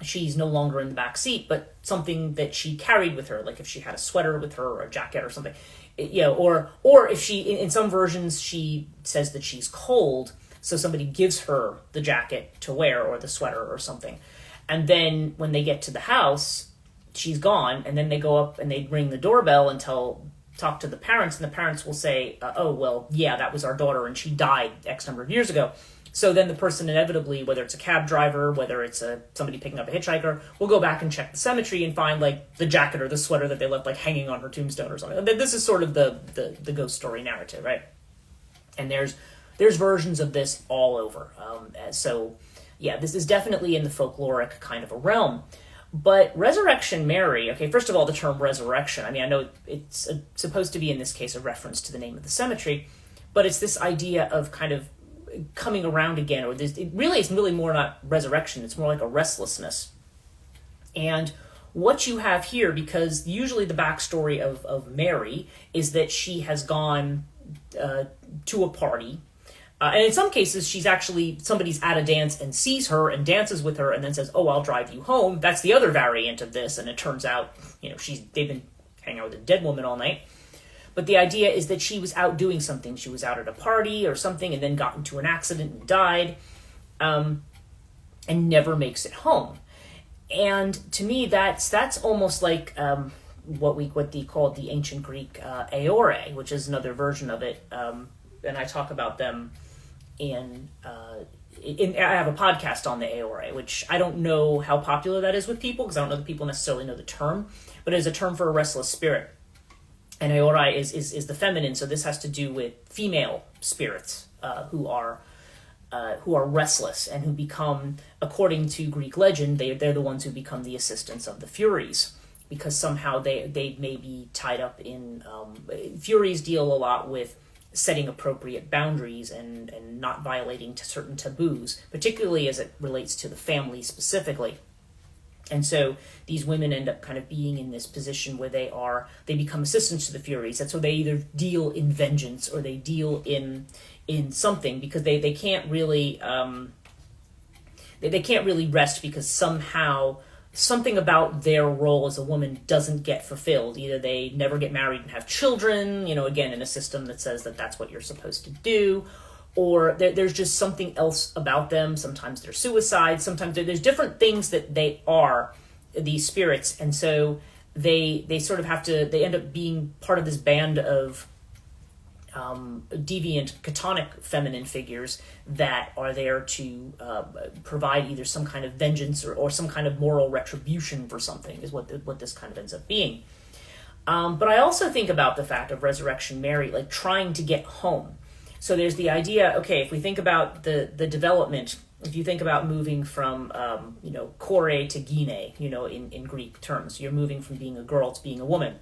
she's no longer in the back seat, but something that she carried with her, like if she had a sweater with her or a jacket or something, or if she, in some versions, she says that she's cold, so somebody gives her the jacket to wear or the sweater or something. And then when they get to the house, she's gone, and then they go up and they ring the doorbell and talk to the parents, and the parents will say, oh, well, yeah, that was our daughter, and she died X number of years ago. So then the person inevitably, whether it's a cab driver, whether it's somebody picking up a hitchhiker, will go back and check the cemetery and find like the jacket or the sweater that they left like hanging on her tombstone or something. This is sort of the ghost story narrative, right? And there's versions of this all over. So yeah, this is definitely in the folkloric kind of a realm. But Resurrection Mary, okay, first of all, the term resurrection, I know it's supposed to be in this case a reference to the name of the cemetery, but it's this idea of kind of coming around again, or this, it's really more not resurrection, it's more like a restlessness. And what you have here, because usually the backstory of Mary is that she has gone to a party, and in some cases she's actually, somebody's at a dance and sees her and dances with her and then says, oh, I'll drive you home. That's the other variant of this, and it turns out they've been hanging out with a dead woman all night. But the idea is that she was out doing something. She was out at a party or something and then got into an accident and died, and never makes it home. And to me, that's almost like what they called the ancient Greek aore, which is another version of it. And I talk about them I have a podcast on the aore, which I don't know how popular that is with people, because I don't know that people necessarily know the term, but it is a term for a restless spirit. And aore is the feminine, so this has to do with female spirits who are restless and who become, according to Greek legend, they're the ones who become the assistants of the Furies, because somehow they may be tied up in... Furies deal a lot with setting appropriate boundaries and not violating to certain taboos, particularly as it relates to the family specifically. And so these women end up kind of being in this position where they become assistants to the Furies. And so they either deal in vengeance or they deal in something, because they can't really they can't really rest, because somehow something about their role as a woman doesn't get fulfilled. Either they never get married and have children, again, in a system that says that that's what you're supposed to do, or there's just something else about them. Sometimes they're suicides, sometimes there's different things that they are, these spirits, and so they sort of they end up being part of this band of deviant, Chtonic feminine figures that are there to provide either some kind of vengeance or some kind of moral retribution for something, is what this kind of ends up being. But I also think about the fact of Resurrection Mary, like trying to get home. So there's the idea, okay, if we think about the development, if you think about moving from, kore to gine, in Greek terms, you're moving from being a girl to being a woman.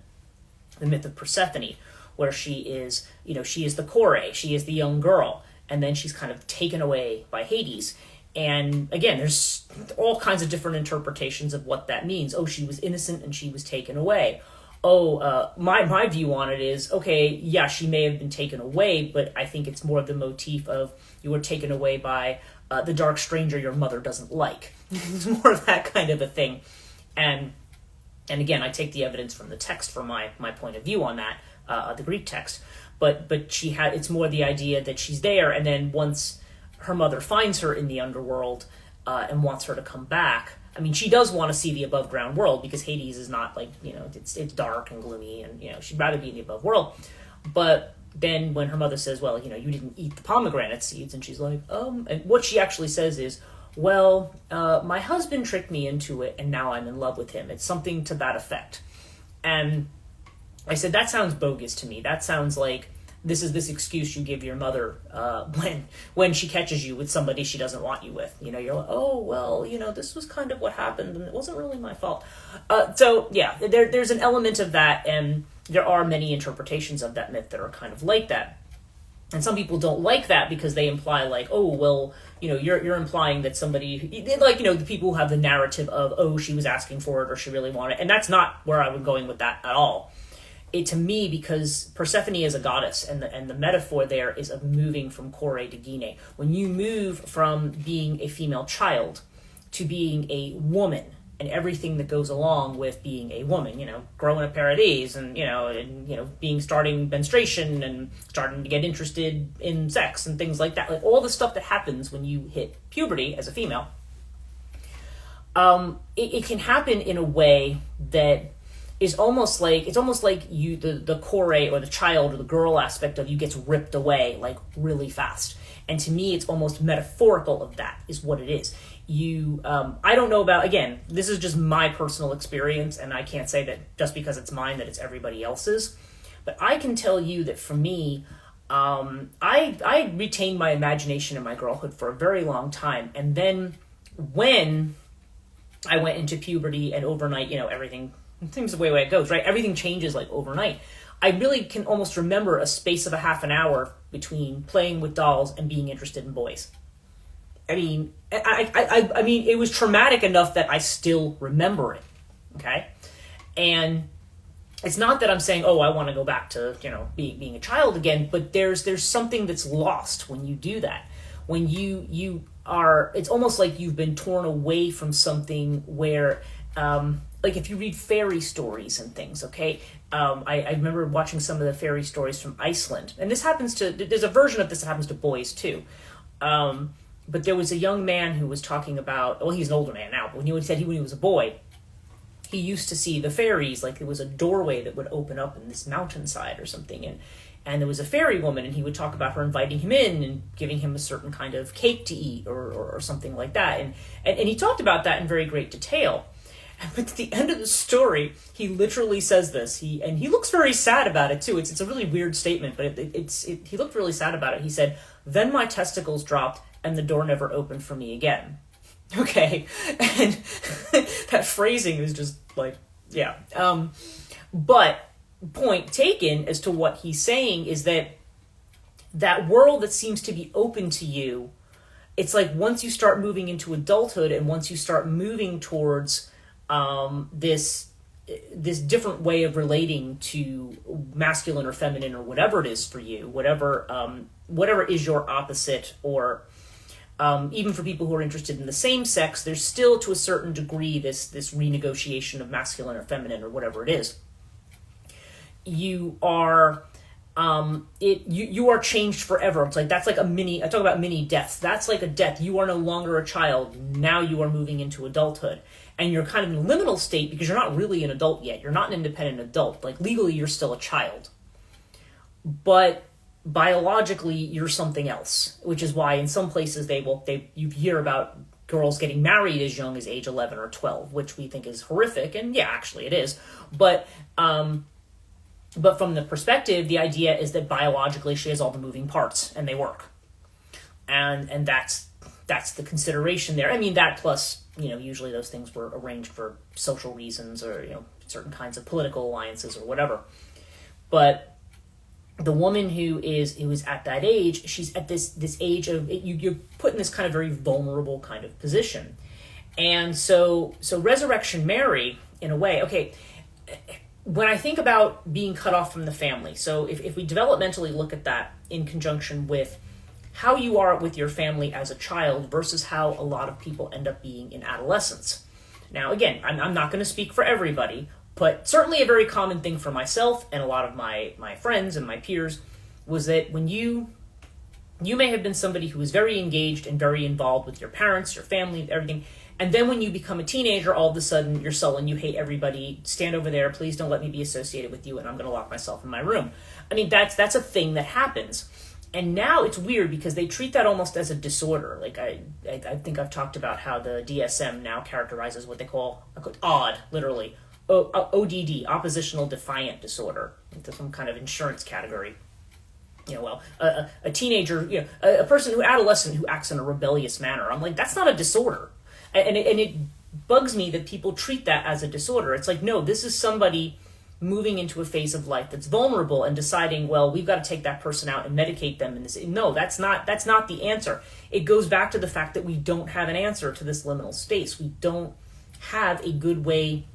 The myth of Persephone, where she is the kore, she is the young girl, and then she's kind of taken away by Hades. And again, there's all kinds of different interpretations of what that means. Oh, she was innocent and she was taken away. My view on it is, okay, yeah, she may have been taken away, but I think it's more of the motif of you were taken away by the dark stranger your mother doesn't like. It's more of that kind of a thing. And again, I take the evidence from the text for my point of view on that, the Greek text. But it's more the idea that she's there, and then once her mother finds her in the underworld and wants her to come back, I mean, she does want to see the above ground world, because Hades is not like, it's dark and gloomy, and, she'd rather be in the above world. But then when her mother says, well, you didn't eat the pomegranate seeds, and she's like, and what she actually says is, well, my husband tricked me into it, and now I'm in love with him. It's something to that effect. And I said, that sounds bogus to me. That sounds like this is this excuse you give your mother when she catches you with somebody she doesn't want you with. You're like, oh, well, this was kind of what happened, and it wasn't really my fault. So, yeah, there's an element of that, and there are many interpretations of that myth that are kind of like that. And some people don't like that because they imply, like, oh, well, you're implying that somebody, like, the people who have the narrative of, oh, she was asking for it or she really wanted it. And that's not where I was going with that at all. To me, because Persephone is a goddess, and the metaphor there is of moving from kore to gine. When you move from being a female child to being a woman, and everything that goes along with being a woman, growing a pair of these, and starting menstruation and starting to get interested in sex and things like that, like all the stuff that happens when you hit puberty as a female, it can happen in a way that is almost like you, the kore or the child or the girl aspect of you gets ripped away like really fast. And to me, it's almost metaphorical of that is what it is. I don't know about, again, this is just my personal experience, and I can't say that just because it's mine that it's everybody else's. But I can tell you that for me, I retained my imagination in my girlhood for a very long time. And then when I went into puberty and overnight, everything, things the way it goes, right? Everything changes like overnight. I really can almost remember a space of a half an hour between playing with dolls and being interested in boys. I mean, I mean, it was traumatic enough that I still remember it. Okay, and it's not that I'm saying, oh, I want to go back to being a child again, but there's something that's lost when you do that. When you are, it's almost like you've been torn away from something where. Like if you read fairy stories and things, okay? I remember watching some of the fairy stories from Iceland. And there's a version of this that happens to boys too. But there was a young man who was talking about, well, he's an older man now, but when he was a boy, he used to see the fairies, like there was a doorway that would open up in this mountainside or something. And there was a fairy woman, and he would talk about her inviting him in and giving him a certain kind of cake to eat or something like that. And he talked about that in very great detail. But at the end of the story, he literally says this. He looks very sad about it too. It's a really weird statement, but he looked really sad about it. He said, "Then my testicles dropped, and the door never opened for me again." Okay, and that phrasing is just like, yeah. But point taken as to what he's saying is that world that seems to be open to you, it's like once you start moving into adulthood and once you start moving towards this different way of relating to masculine or feminine or whatever it is for you, whatever is your opposite, or even for people who are interested in the same sex, there's still to a certain degree this renegotiation of masculine or feminine or whatever it is. You are you are changed forever. It's like, that's like I talk about mini deaths. That's like a death. You are no longer a child. Now you are moving into adulthood. And you're kind of in a liminal state because you're not really an adult yet. You're not an independent adult. Like, legally, you're still a child. But biologically, you're something else, which is why in some places you hear about girls getting married as young as age 11 or 12, which we think is horrific. And yeah, actually it is. But from the perspective, the idea is that biologically she has all the moving parts and they work. And that's the consideration there. I mean, that plus, usually those things were arranged for social reasons or, certain kinds of political alliances or whatever. But the woman who is at that age, she's at this age of, you're put in this kind of very vulnerable kind of position. And so Resurrection Mary, in a way, okay, when I think about being cut off from the family, so if we developmentally look at that in conjunction with how you are with your family as a child versus how a lot of people end up being in adolescence. Now, again, I'm not going to speak for everybody, but certainly a very common thing for myself and a lot of my friends and my peers was that when you may have been somebody who was very engaged and very involved with your parents, your family, everything, and then when you become a teenager, all of a sudden you're sullen, you hate everybody, stand over there, please don't let me be associated with you, and I'm going to lock myself in my room. I mean, that's a thing that happens. And now it's weird because they treat that almost as a disorder. Like I think I've talked about how the DSM now characterizes what they call ODD, literally, ODD, oppositional defiant disorder, into some kind of insurance category. A teenager, a person adolescent who acts in a rebellious manner. I'm like, that's not a disorder. And it bugs me that people treat that as a disorder. It's like, no, this is somebody moving into a phase of life that's vulnerable and deciding, well, we've got to take that person out and medicate them. No, that's not the answer. It goes back to the fact that we don't have an answer to this liminal space. We don't have a good way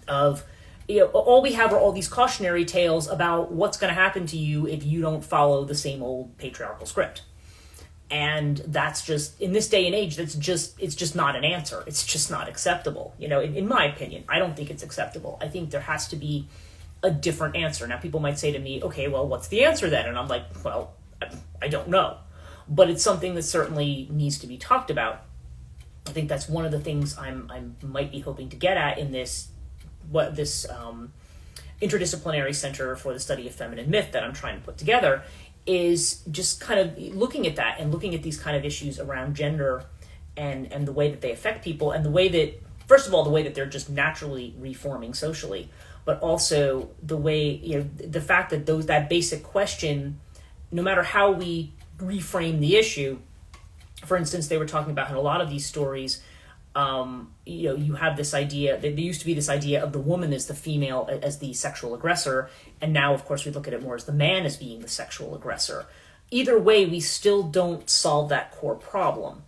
of, all we have are all these cautionary tales about what's going to happen to you if you don't follow the same old patriarchal script. And that's just, in this day and age, it's just not an answer. It's just not acceptable. In my opinion, I don't think it's acceptable. I think there has to be a different answer. Now, people might say to me, okay, well, what's the answer then? And I'm like, well, I don't know. But it's something that certainly needs to be talked about. I think that's one of the things I might be hoping to get at in this interdisciplinary center for the study of feminine myth that I'm trying to put together, is just kind of looking at that and looking at these kind of issues around gender and the way that they affect people, and the way that, first of all, the way that they're just naturally reforming socially, but also the way, the fact that that basic question, no matter how we reframe the issue, for instance, they were talking about in a lot of these stories, you have this idea, there used to be this idea of the woman as the female, as the sexual aggressor, and now, of course, we look at it more as the man as being the sexual aggressor. Either way, we still don't solve that core problem.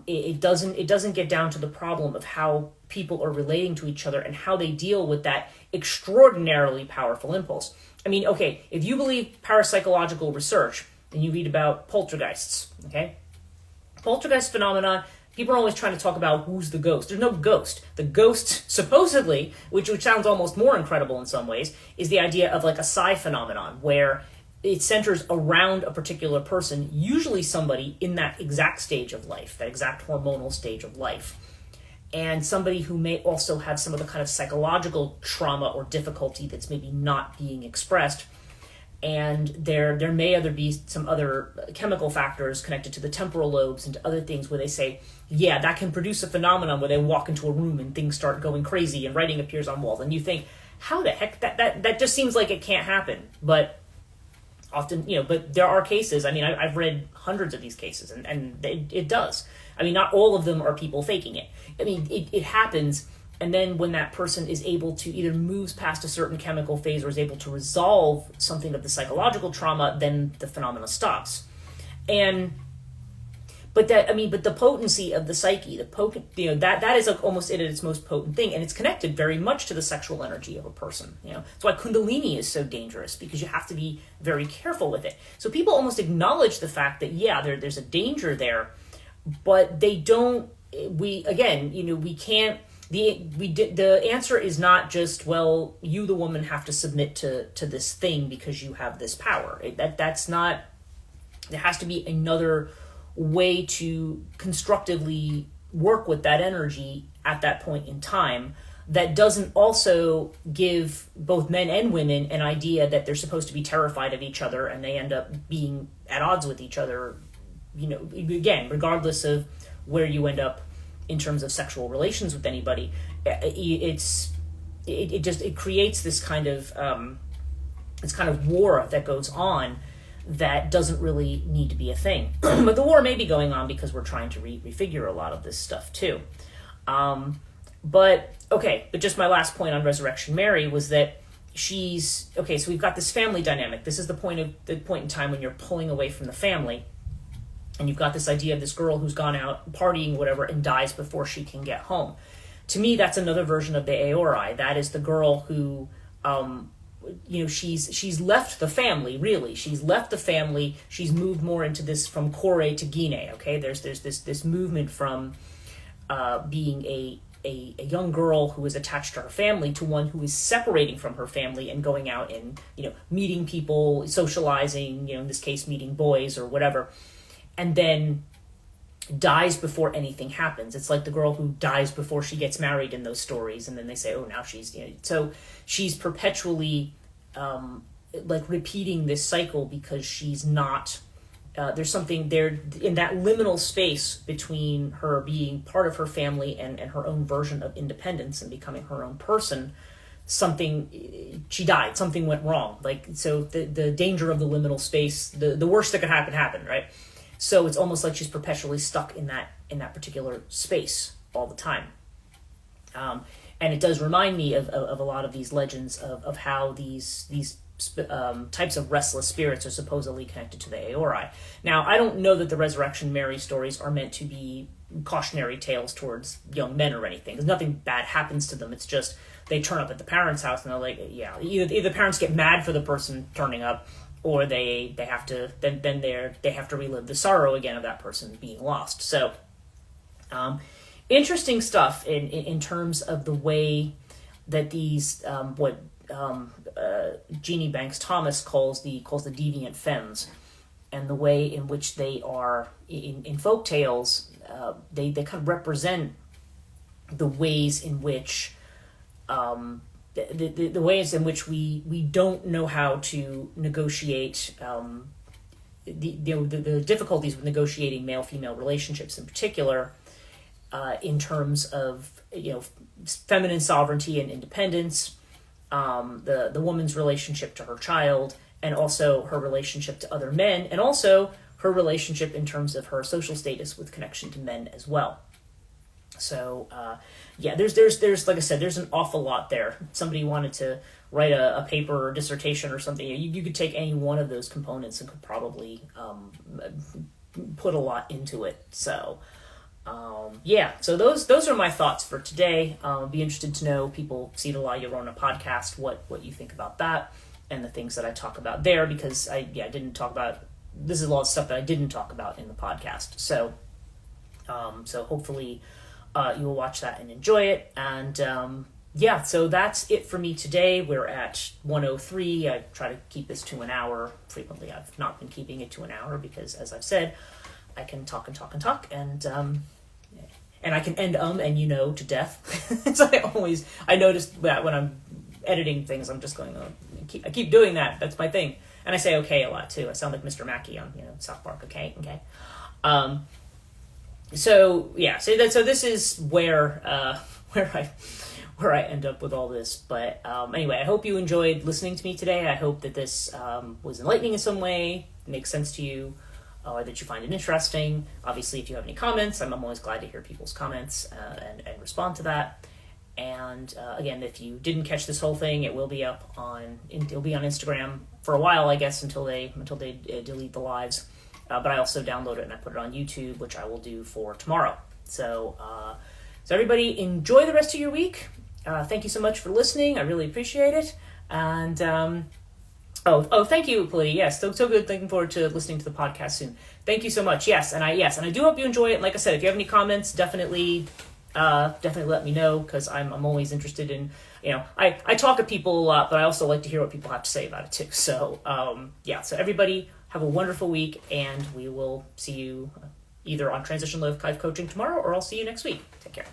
It doesn't get down to the problem of how people are relating to each other and how they deal with that extraordinarily powerful impulse. I mean, okay, if you believe parapsychological research, and you read about poltergeists, okay? Poltergeist phenomenon, people are always trying to talk about who's the ghost. There's no ghost. The ghost, supposedly, which sounds almost more incredible in some ways, is the idea of like a psi phenomenon, where it centers around a particular person, usually somebody in that exact stage of life, that exact hormonal stage of life, and somebody who may also have some of the kind of psychological trauma or difficulty that's maybe not being expressed. And there may either be some other chemical factors connected to the temporal lobes and to other things where they say, yeah, that can produce a phenomenon where they walk into a room and things start going crazy and writing appears on walls. And you think, how the heck, that just seems like it can't happen. But often, but there are cases. I mean, I've read hundreds of these cases, and it does. I mean, not all of them are people faking it. I mean, it happens. And then when that person is able to either moves past a certain chemical phase or is able to resolve something of the psychological trauma, then the phenomena stops. But but the potency of the psyche, that is like almost it at its most potent thing, and it's connected very much to the sexual energy of a person. That's why Kundalini is so dangerous, because you have to be very careful with it. So people almost acknowledge the fact that there's a danger there, but they don't. We can't. The answer is not just, well, you the woman have to submit to this thing because you have this power. That's not. There has to be another way to constructively work with that energy at that point in time that doesn't also give both men and women an idea that they're supposed to be terrified of each other and they end up being at odds with each other, again, regardless of where you end up in terms of sexual relations with anybody. It creates this kind of war that goes on that doesn't really need to be a thing. But the war may be going on because we're trying to refigure a lot of this stuff too. But just my last point on Resurrection Mary was that so we've got this family dynamic. This is the point in time when you're pulling away from the family, and you've got this idea of this girl who's gone out partying, whatever, and dies before she can get home. To me, that's another version of the Aori. That is the girl who, she's left the family, really. She's left the family. She's moved more into this from Kore to Gine, okay? There's this movement from being a young girl who is attached to her family to one who is separating from her family and going out and, meeting people, socializing, in this case, meeting boys or whatever, and then dies before anything happens. It's like the girl who dies before she gets married in those stories, and then they say, oh, now she's, so she's perpetually repeating this cycle because she's not, there's something there in that liminal space between her being part of her family and her own version of independence and becoming her own person. She died, something went wrong. So the danger of the liminal space, the worst that could happen happened, right? So it's almost like she's perpetually stuck in that particular space all the time. And it does remind me of a lot of these legends of how these types of restless spirits are supposedly connected to the Aori. Now, I don't know that the Resurrection Mary stories are meant to be cautionary tales towards young men or anything, because nothing bad happens to them. It's just they turn up at the parents' house and they're like, either the parents get mad for the person turning up, or they have to they have to relive the sorrow again of that person being lost. So, interesting stuff in terms of the way that these Jeannie Banks Thomas calls the Deviant Femmes, and the way in which they are in folk tales. They kind of represent the ways in which the ways in which we don't know how to negotiate the difficulties with negotiating male-female relationships in particular, in terms of feminine sovereignty and independence, the woman's relationship to her child, and also her relationship to other men, and also her relationship in terms of her social status with connection to men as well. So, there's like I said, there's an awful lot there. Somebody wanted to write a paper or dissertation or something. You could take any one of those components and could probably put a lot into it. So, so those are my thoughts for today. Be interested to know, people see the La Llorona podcast, what you think about that and the things that I talk about there, because I didn't talk about, this is a lot of stuff that I didn't talk about in the podcast. So, hopefully you will watch that and enjoy it. And so that's it for me today. We're at 1:03. I try to keep this to an hour. Frequently I've not been keeping it to an hour because, as I've said, I can talk and talk and talk, and I can end and to death. So I noticed that when I'm editing things, I'm just going, I keep doing that. That's my thing. And I say okay a lot too. I sound like Mr. Mackey on South Park. Okay. So this is where I end up with all this. But anyway, I hope you enjoyed listening to me today. I hope that this was enlightening in some way, makes sense to you, or that you find it interesting. Obviously, if you have any comments, I'm always glad to hear people's comments and respond to that. And again, if you didn't catch this whole thing, it will be up it'll be on Instagram for a while, I guess, until they delete the lives. but I also download it and I put it on YouTube, which I will do for tomorrow. So everybody enjoy the rest of your week. Thank you so much for listening. I really appreciate it. And thank you, Polly. Yes, so good. Looking forward to listening to the podcast soon. Thank you so much. Yes, and I do hope you enjoy it. Like I said, if you have any comments, definitely let me know, because I'm always interested in, I talk to people a lot, but I also like to hear what people have to say about it too. So so everybody have a wonderful week, and we will see you either on Transition Life Coaching tomorrow, or I'll see you next week. Take care.